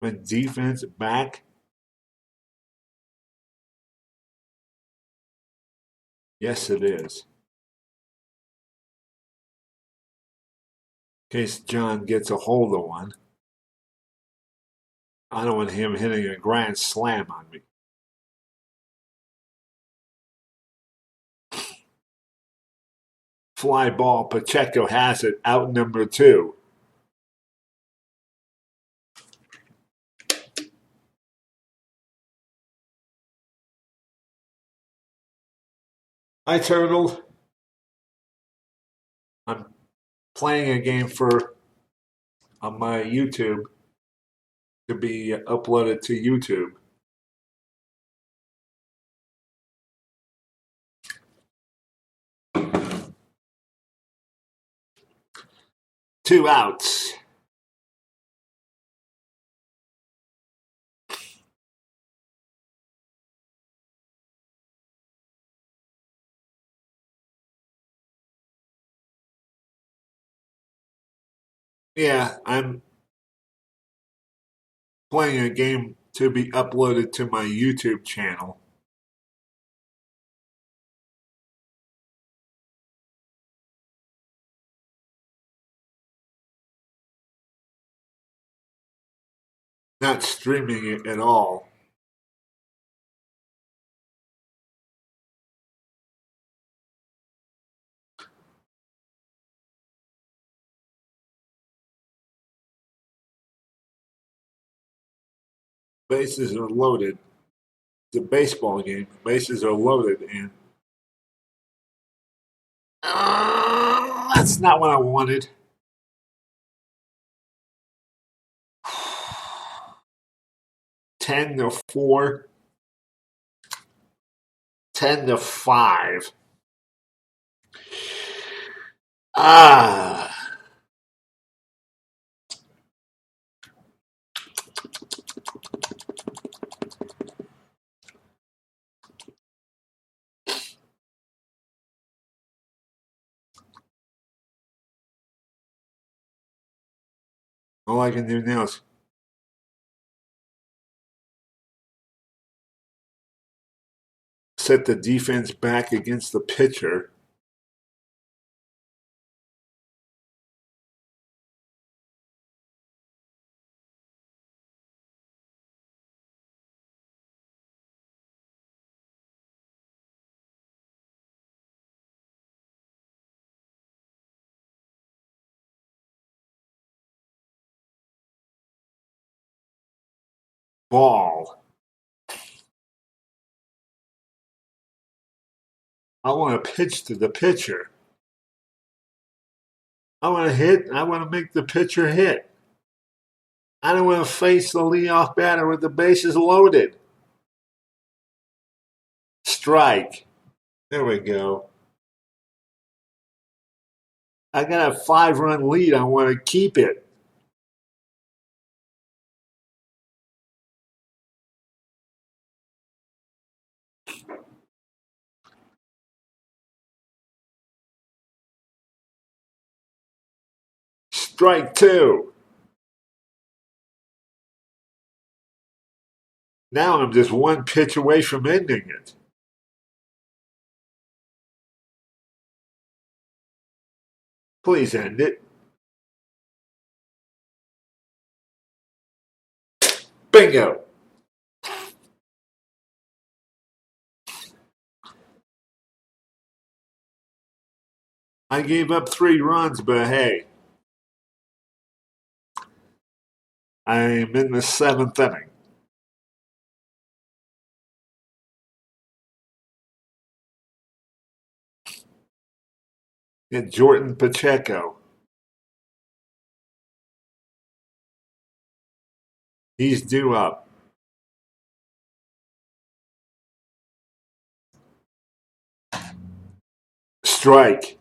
S1: With defense back. Yes, it is. In case John gets a hold of one. I don't want him hitting a grand slam on me. Fly ball. Pacheco has it. Out number 2. Hi, Turtle. I'm playing a game on my YouTube to be uploaded to YouTube. Two outs. Yeah, I'm playing a game to be uploaded to my YouTube channel. Not streaming it at all. Bases are loaded. It's a baseball game. Bases are loaded, and that's not what I wanted. Ten to 4. 10 to 5. Ah. All I can do now is set the defense back against the pitcher. Ball. I want to pitch to the pitcher. I want to hit. I want to make the pitcher hit. I don't want to face the leadoff batter with the bases loaded. Strike. There we go. I got a 5-run lead. I want to keep it. Strike two. Now I'm just one pitch away from ending it. Please end it. Bingo. I gave up 3 runs, but hey, I'm in the 7th inning. And Jordan Pacheco. He's due up. Strike.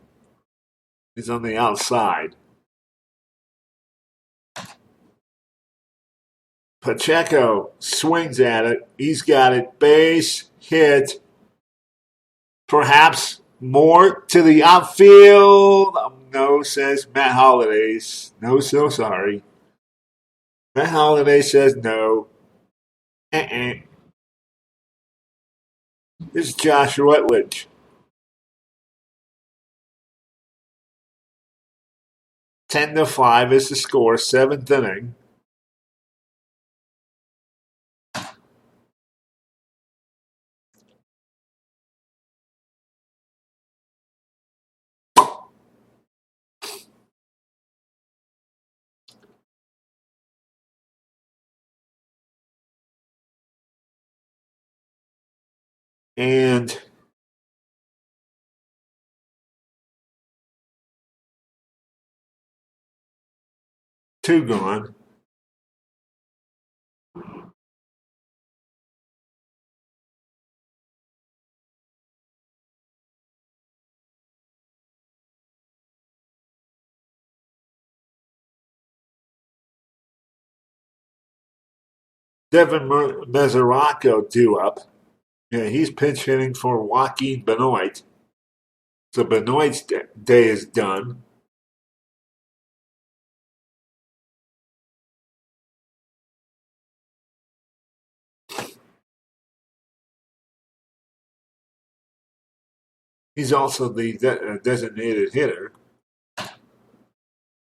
S1: He's on the outside. Pacheco swings at it. He's got it. Base hit. Perhaps more to the outfield. No, says Matt Hollidays. No, so sorry. Matt Holliday says no. This is Josh Rutledge. 10-5 is the score. 7th inning. And two gone. Devin Mesoraco due up. Yeah, he's pinch hitting for Joaquin Benoit. So Benoit's day is done. He's also the designated hitter.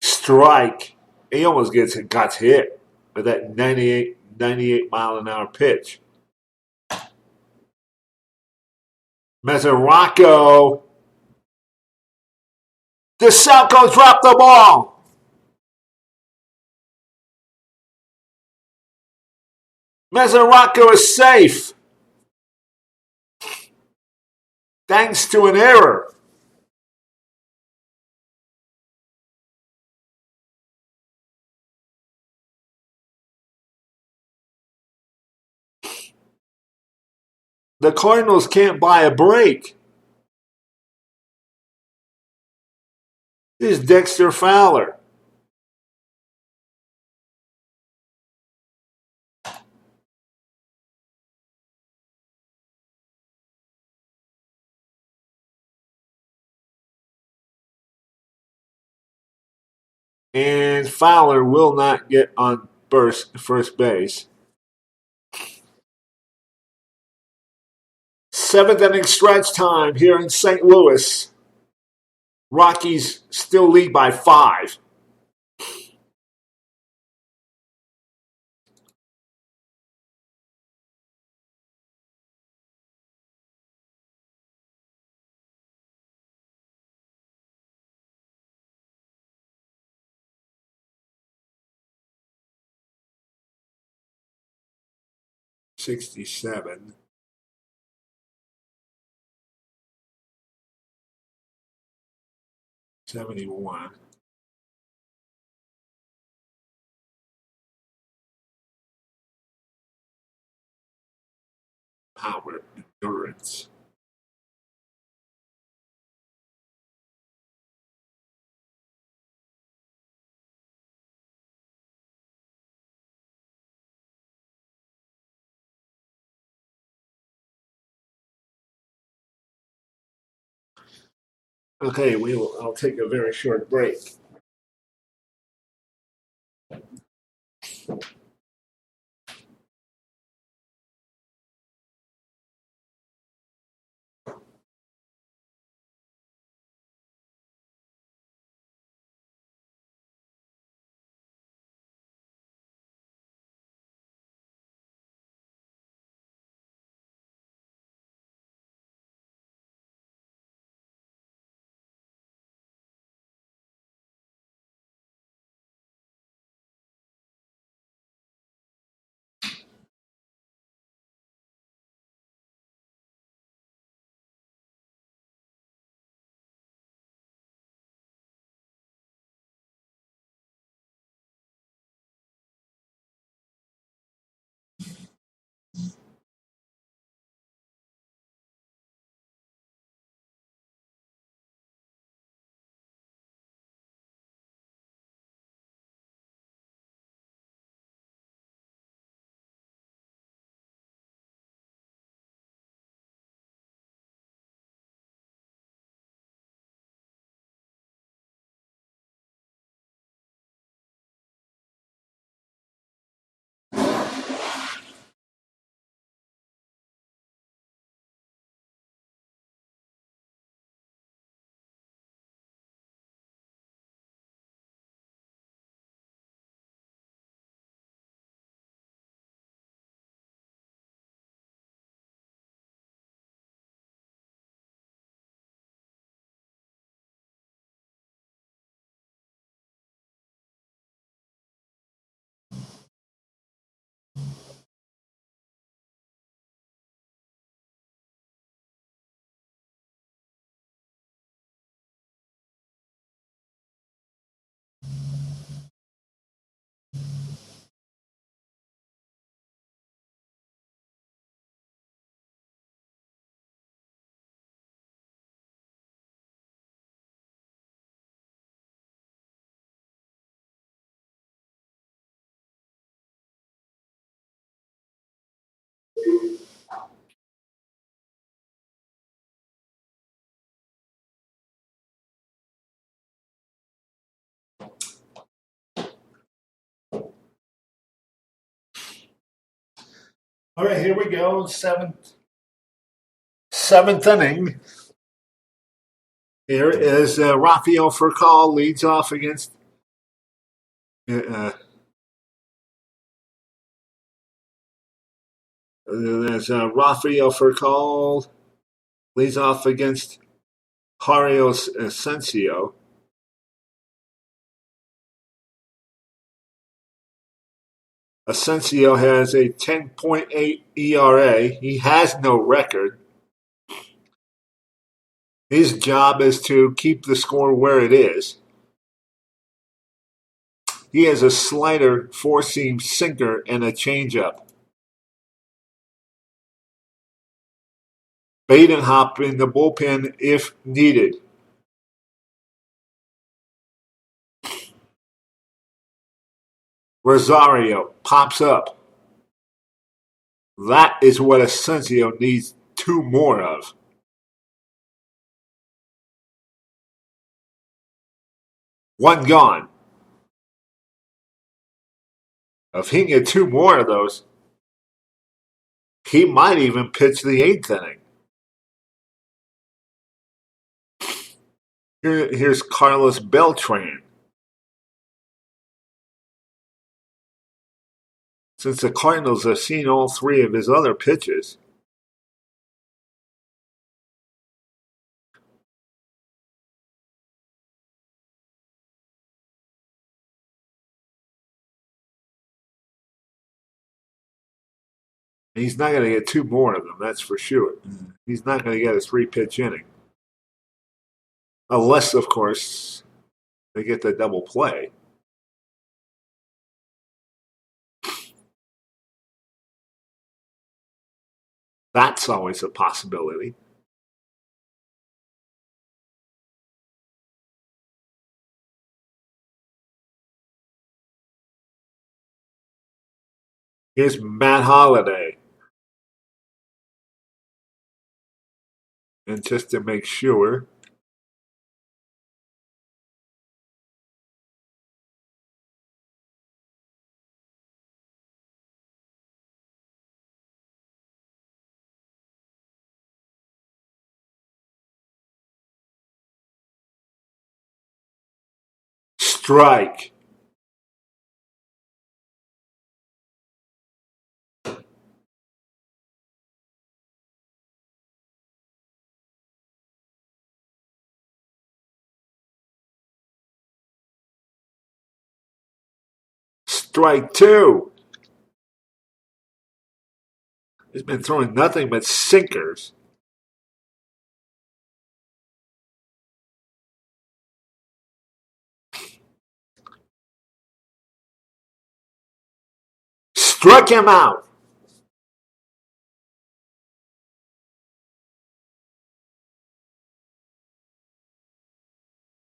S1: Strike. He almost got hit with that 98 mile an hour pitch. Mesoraco. DeSalco dropped the ball. Mesoraco is safe. Thanks to an error. The Cardinals can't buy a break. This is Dexter Fowler. And Fowler will not get on first base. 7th inning stretch time here in St. Louis. Rockies still lead by 5. '67. '71. Power, endurance. Okay, I'll take a very short break. All right, here we go. Seventh inning. Here is Rafael Furcal leads off against. There's Rafael Furcal leads off against Jairo Asensio. Asensio has a 10.8 ERA. He has no record. His job is to keep the score where it is. He has a slider, four-seam sinker, and a changeup. Badenhop in the bullpen if needed. Rosario pops up. That is what Asensio needs two more of. One gone. If he can get two more of those, he might even pitch the eighth inning. Here's Carlos Beltran. Since the Cardinals have seen all three of his other pitches, he's not going to get two more of them, that's for sure. He's not going to get a three-pitch inning. Unless, of course, they get the double play. That's always a possibility. Here's Matt Holliday. And just to make sure, Strike. Strike two. He's been throwing nothing but sinkers. Struck him out.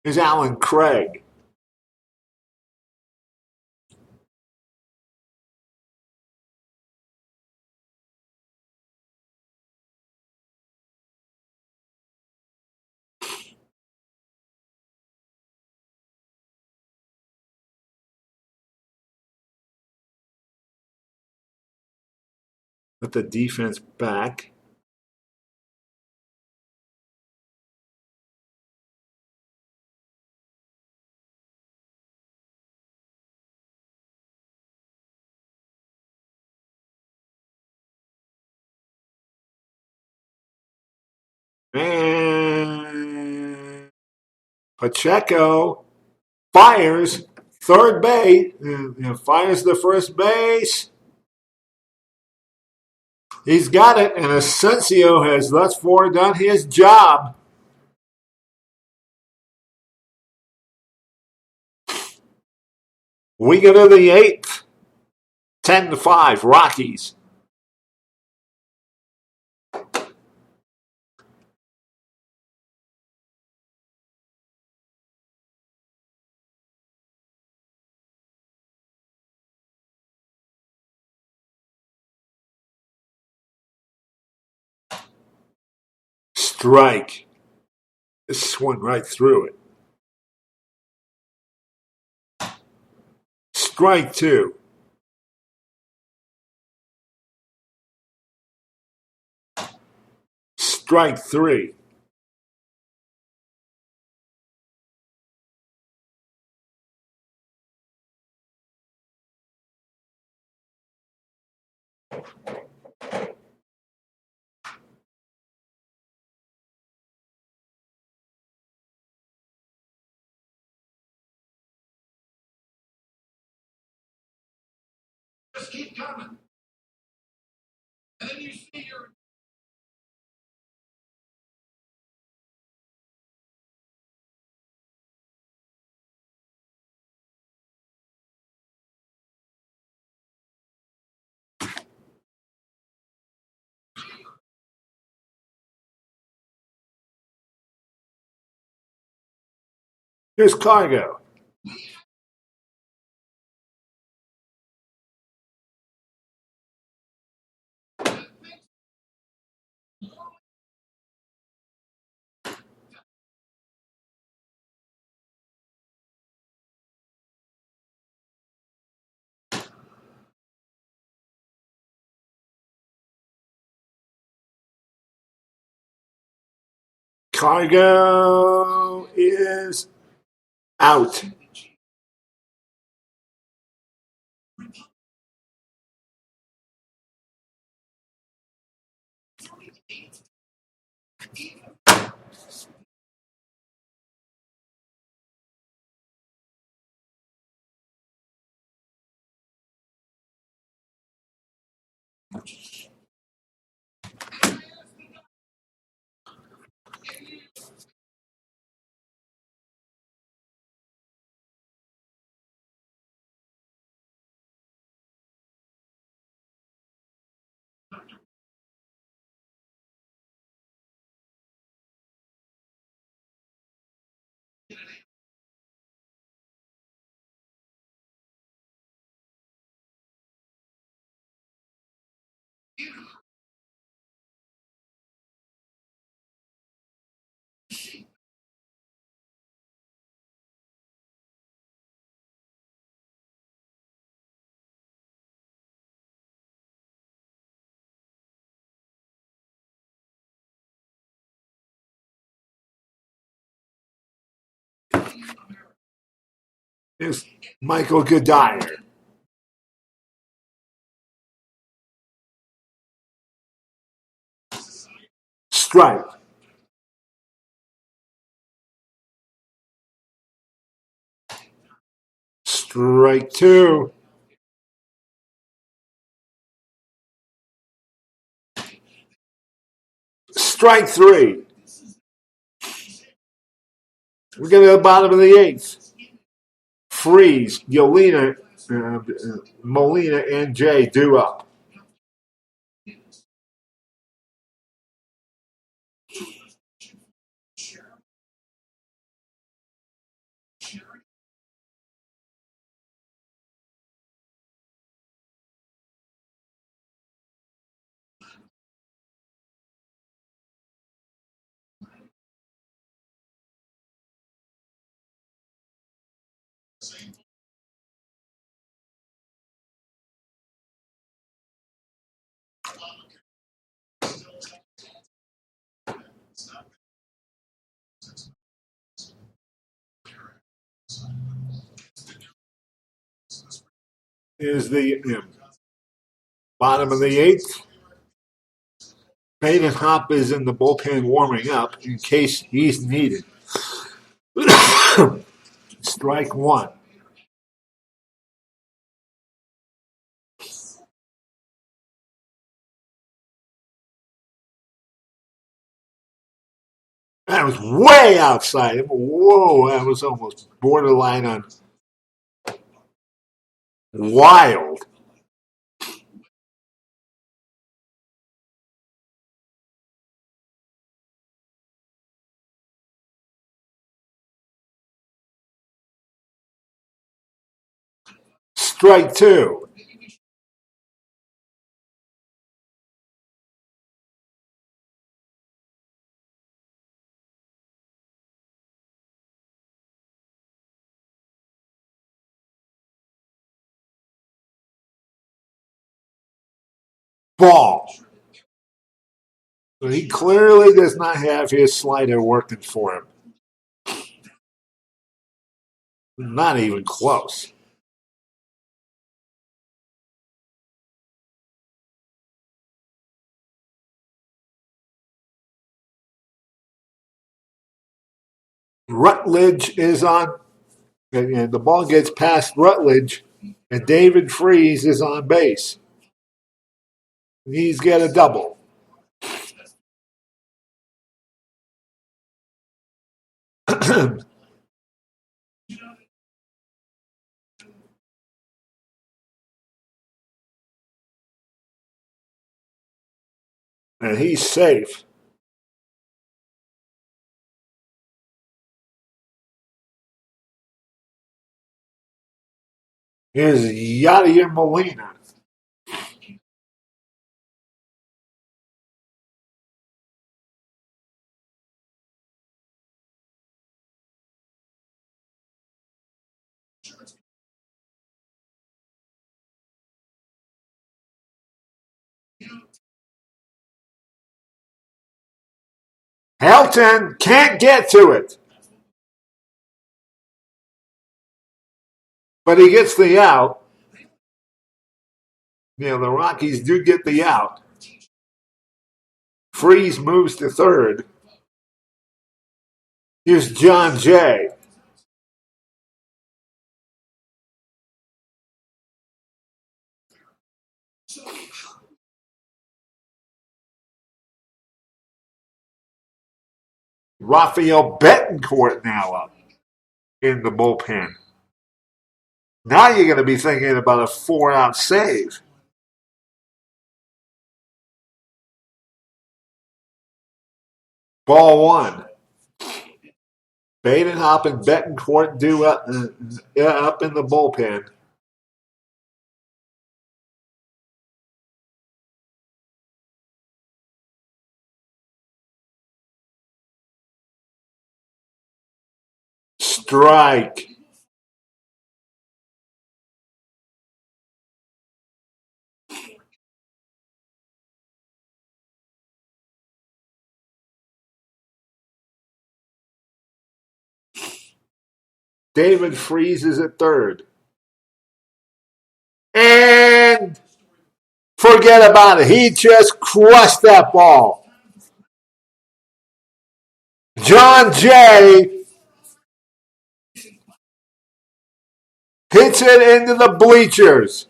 S1: Here's Alan Craig. Put the defense back. And Pacheco fires third base. Fires the first base. He's got it, and Asensio has thus far done his job. We go to the eighth. 10-5, Rockies. Strike. This swung right through it. Strike two. Strike three. Just keep coming. And then you see your Here's Cargo. Cargo is out. is Michael Goodire. Strike. Strike two. Strike three. We get to the bottom of the eighth. Freeze, Yolina, Molina, and Jay due up. Is the bottom of the eighth. Peyton Hop is in the bullpen warming up in case he's needed. Strike one. That was way outside. Whoa, that was almost borderline on wild. Strike two. Ball. So he clearly does not have his slider working for him. Not even close. Rutledge is on, and the ball gets past Rutledge, and David Freeze is on base. He's got a double. And he's safe. Here's Yadier Molina. Helton can't get to it, but he gets the out. The Rockies do get the out. Freeze moves to third. Here's John Jay. Rafael Betancourt now up in the bullpen. Now you're going to be thinking about a 4-out save. Ball one. Badenhop and Betancourt do up in the bullpen. Strike. David Freeze at third. And forget about it. He just crushed that ball. John Jay hits it into the bleachers.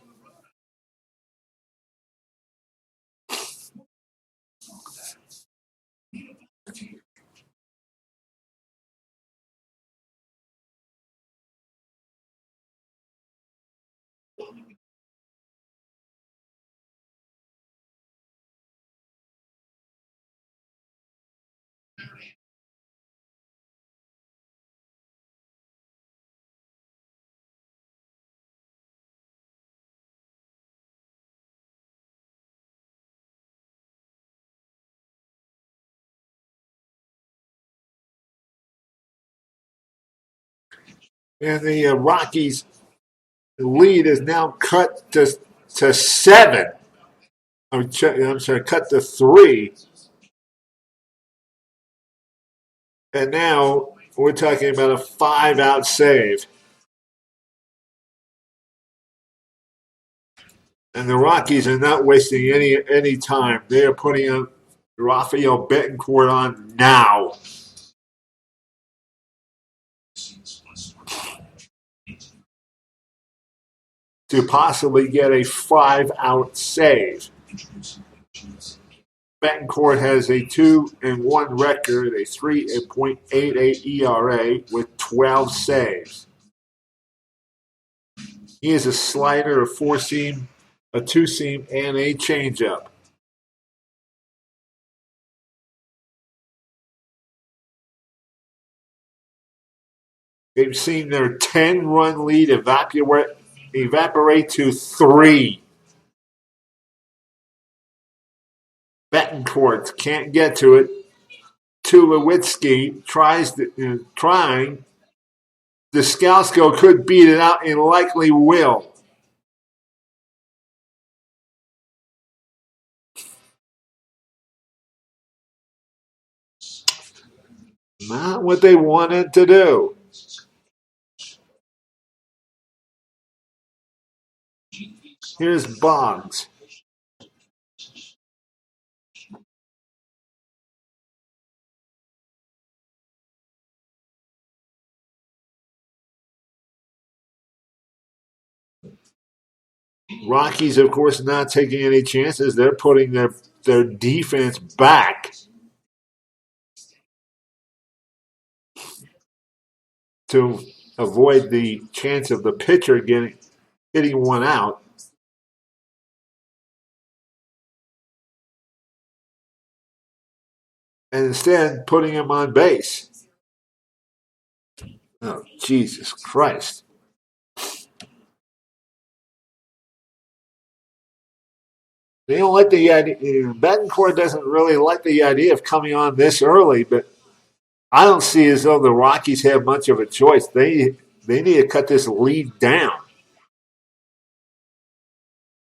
S1: And the Rockies lead is now cut to 7. I'm sorry, cut to 3. And now we're talking about a 5-out save. And the Rockies are not wasting any time. They are putting Rafael Betancourt on now. To possibly get a 5-out save. Betancourt has a 2-1 record, a 3.88 ERA with 12 saves. He has a slider, a 4-seam, a 2-seam, and a changeup. They've seen their 10-run lead evaporate to 3. Betancourt can't get to it. Tulowitzki trying. Descalso could beat it out and likely will. Not what they wanted to do. Here's Boggs. Rockies, of course, not taking any chances. They're putting their defense back to avoid the chance of the pitcher hitting one out. And instead putting him on base. Oh, Jesus Christ. They don't like the idea. Betancourt doesn't really like the idea of coming on this early, but I don't see as though the Rockies have much of a choice. They need to cut this lead down.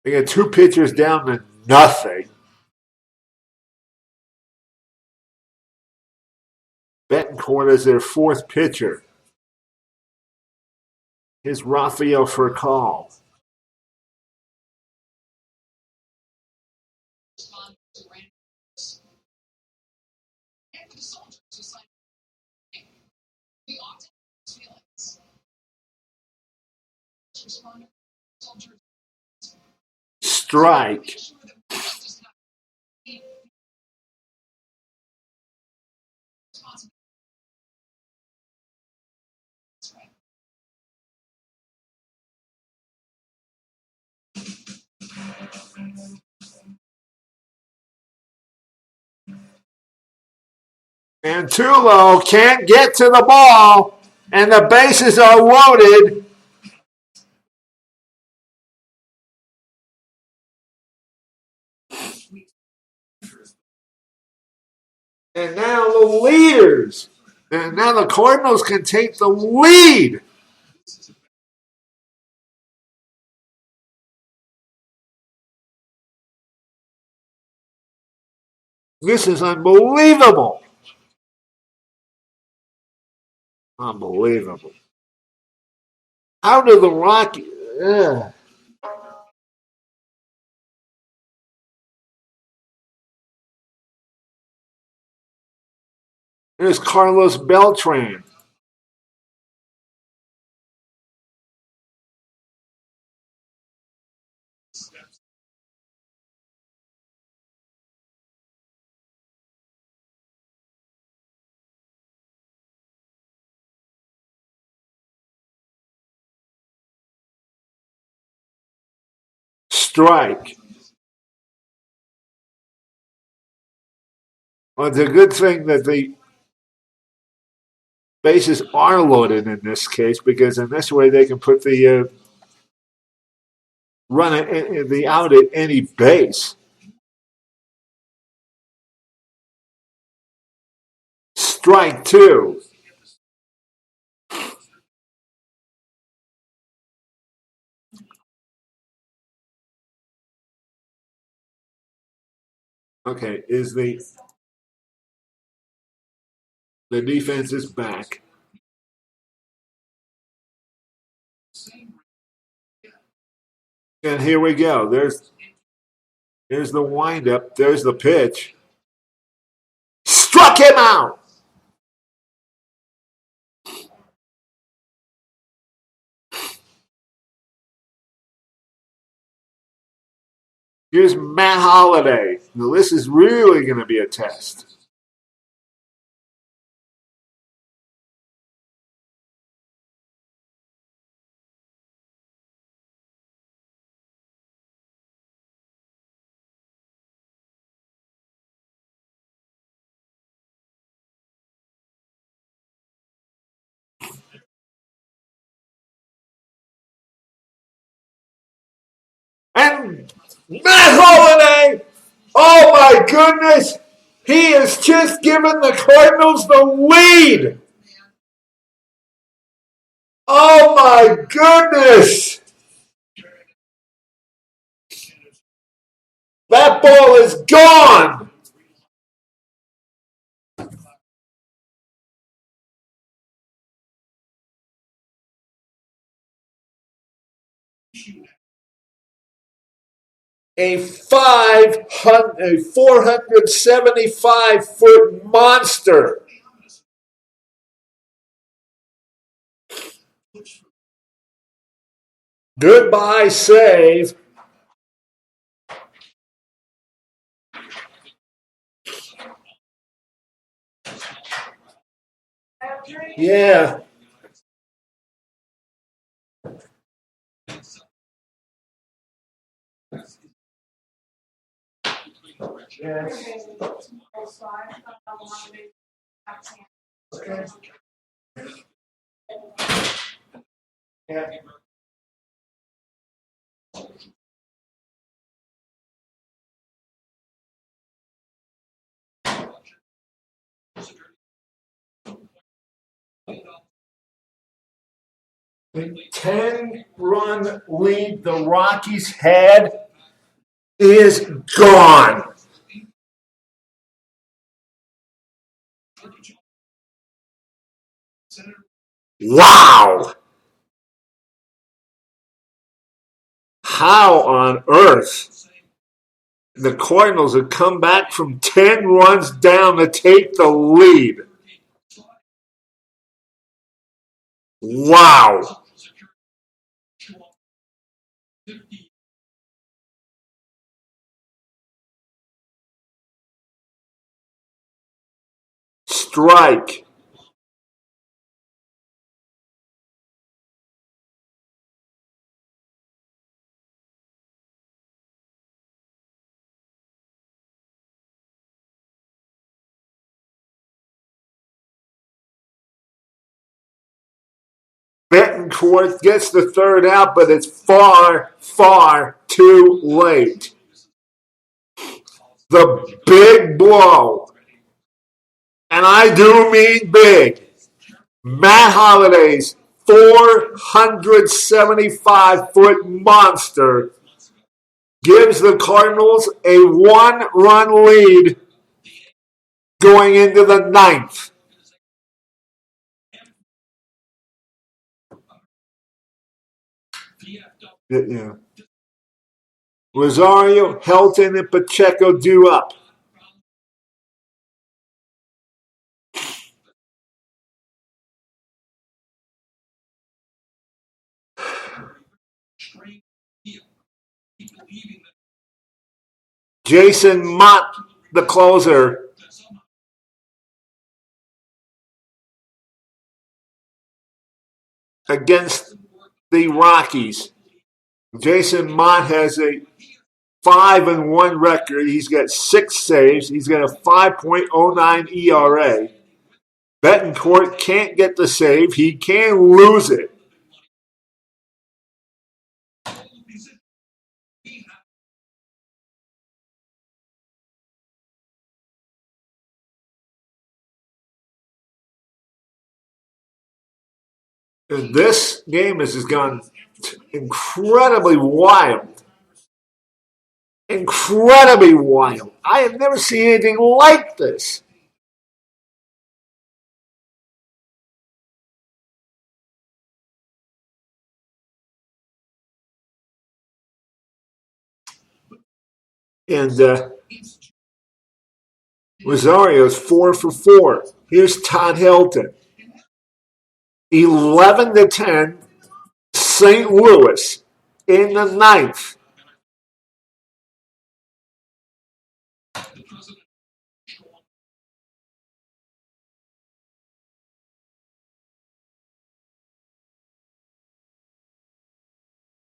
S1: They got 2 pitchers down to nothing. Betancourt is their 4th pitcher. Here's Rafael for a call. Strike. And Tulo can't get to the ball, and the bases are loaded. And now the leaders. And now the Cardinals can take the lead. This is unbelievable. Unbelievable. How do the Rockies? Ugh. There's Carlos Beltran. Strike. Well, it's a good thing that the bases are loaded in this case because in this way they can put the run it, the out at any base. Strike two. Okay, is the defense is back. And here we go. There's the windup. There's the pitch. Struck him out. Here's Matt Holliday. Now, this is really going to be a test. And Matt Holliday, oh my goodness, he has just given the Cardinals the lead. Oh my goodness. That ball is gone. A 475-foot monster. Goodbye save. Yeah. Yes. Okay. Yeah. The 10-run lead the Rockies had is gone. Wow. How on earth the Cardinals have come back from 10 runs down to take the lead? Wow. Strike. Betancourt gets the third out, but it's far, far too late. The big blow, and I do mean big, Matt Holliday's 475-foot monster gives the Cardinals a 1-run lead going into the ninth. Yeah. Rosario, Helton, and Pacheco due up. Jason Mott, the closer. Against the Rockies. Jason Mott has a 5-1 record. He's got 6 saves. He's got a 5.09 ERA. Betancourt can't get the save. He can lose it. And this game has gone incredibly wild. Incredibly wild. I have never seen anything like this. And Rosario's 4 for 4. Here's Todd Helton. 11-10, St. Louis in the ninth.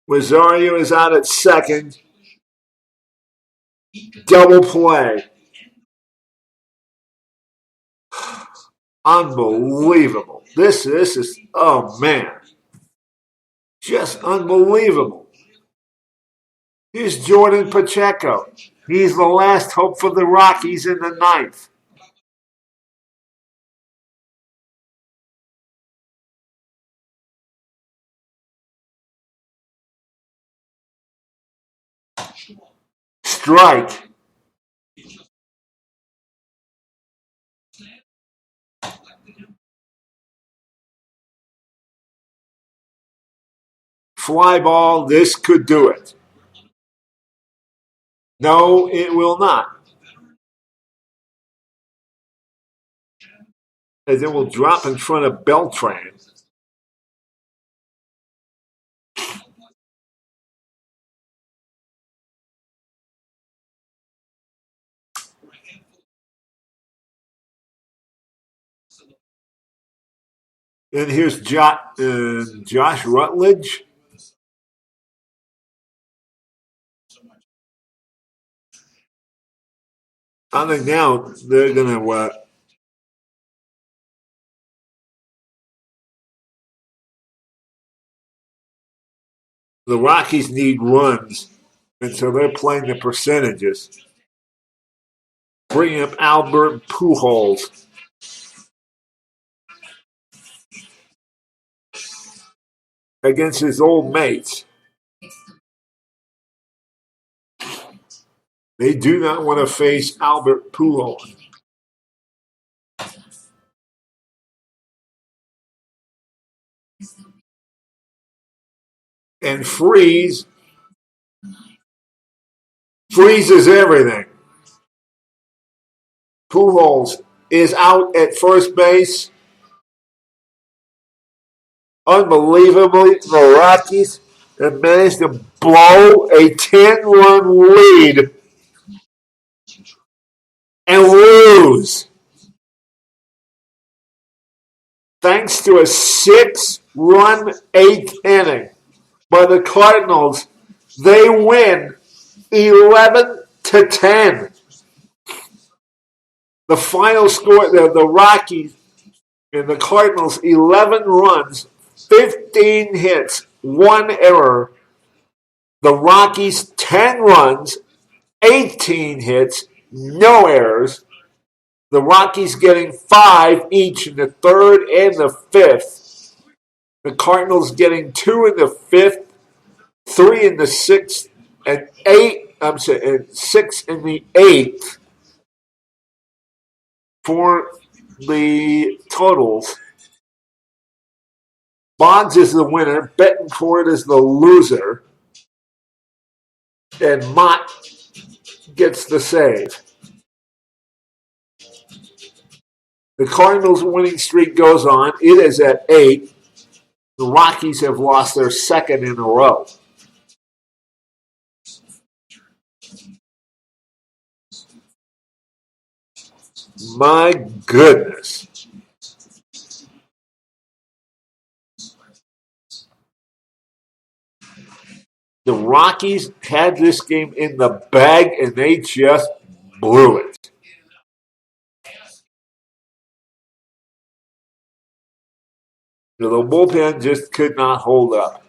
S1: Rosario is out at second. Double play. Unbelievable. This is, oh man. Just unbelievable. Here's Jordan Pacheco. He's the last hope for the Rockies in the ninth. Strike. Fly ball. This could do it. No, it will not. As it will drop in front of Beltran. And here's Josh Rutledge. I think now they're going to the Rockies need runs, and so they're playing the percentages. Bringing up Albert Pujols. Against his old mates. They do not want to face Albert Pujols. And freezes everything. Pujols is out at first base. Unbelievably, the Rockies have managed to blow a 10-run lead and lose. Thanks to a 6-run 8th inning by the Cardinals, they win 11-10. The final score, the Rockies and the Cardinals, 11 runs, 15 hits, 1 error. The Rockies, 10 runs, 18 hits, no errors. The Rockies getting 5 each in the third and the fifth. The Cardinals getting 2 in the fifth, 3 in the sixth, and 6 in the eighth for the totals. Bonds is the winner. Bettencourt is the loser. And Mott gets the save. The Cardinals' winning streak goes on. It is at 8. The Rockies have lost their second in a row. My goodness. The Rockies had this game in the bag, and they just blew it. The bullpen just could not hold up.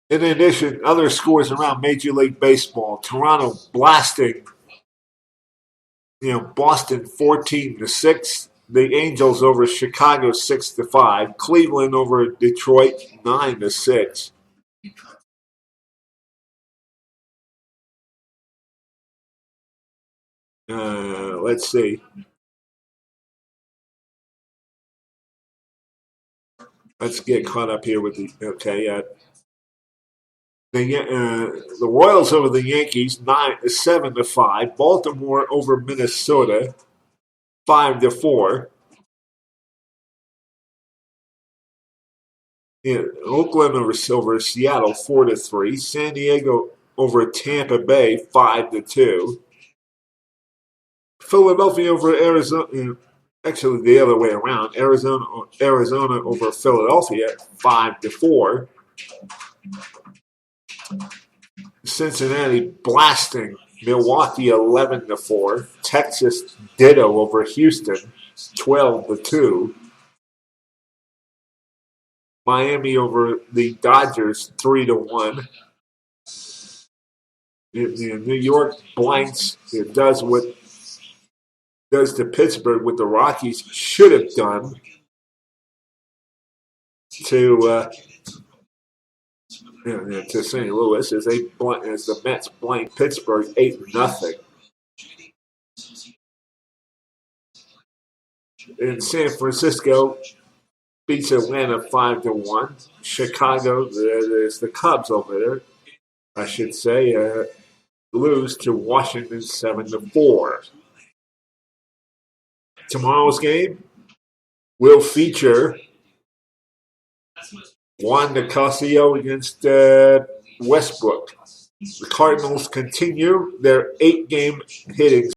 S1: In addition, other scores around Major League Baseball. Toronto blasting, Boston 14-6. The Angels over Chicago 6-5. Cleveland over Detroit 9-6. Let's see. Let's get caught up here with the the Royals over the Yankees 7-5. Baltimore over Minnesota 5-4. Oakland over Seattle 4-3. San Diego over Tampa Bay 5-2. Philadelphia over Arizona. Actually, the other way around. Arizona over Philadelphia 5-4. Cincinnati blasting Milwaukee 11-4. Texas ditto over Houston 12-2. Miami over the Dodgers 3-1. New York blanks. It does what does to Pittsburgh what the Rockies should have done to St. Louis as the Mets blank Pittsburgh 8-0. In San Francisco beats Atlanta 5-1. Chicago, there's the Cubs over there, I should say, lose to Washington 7-4. Tomorrow's game will feature Juan Nicasio against Westbrook. The Cardinals continue their 8-game hitting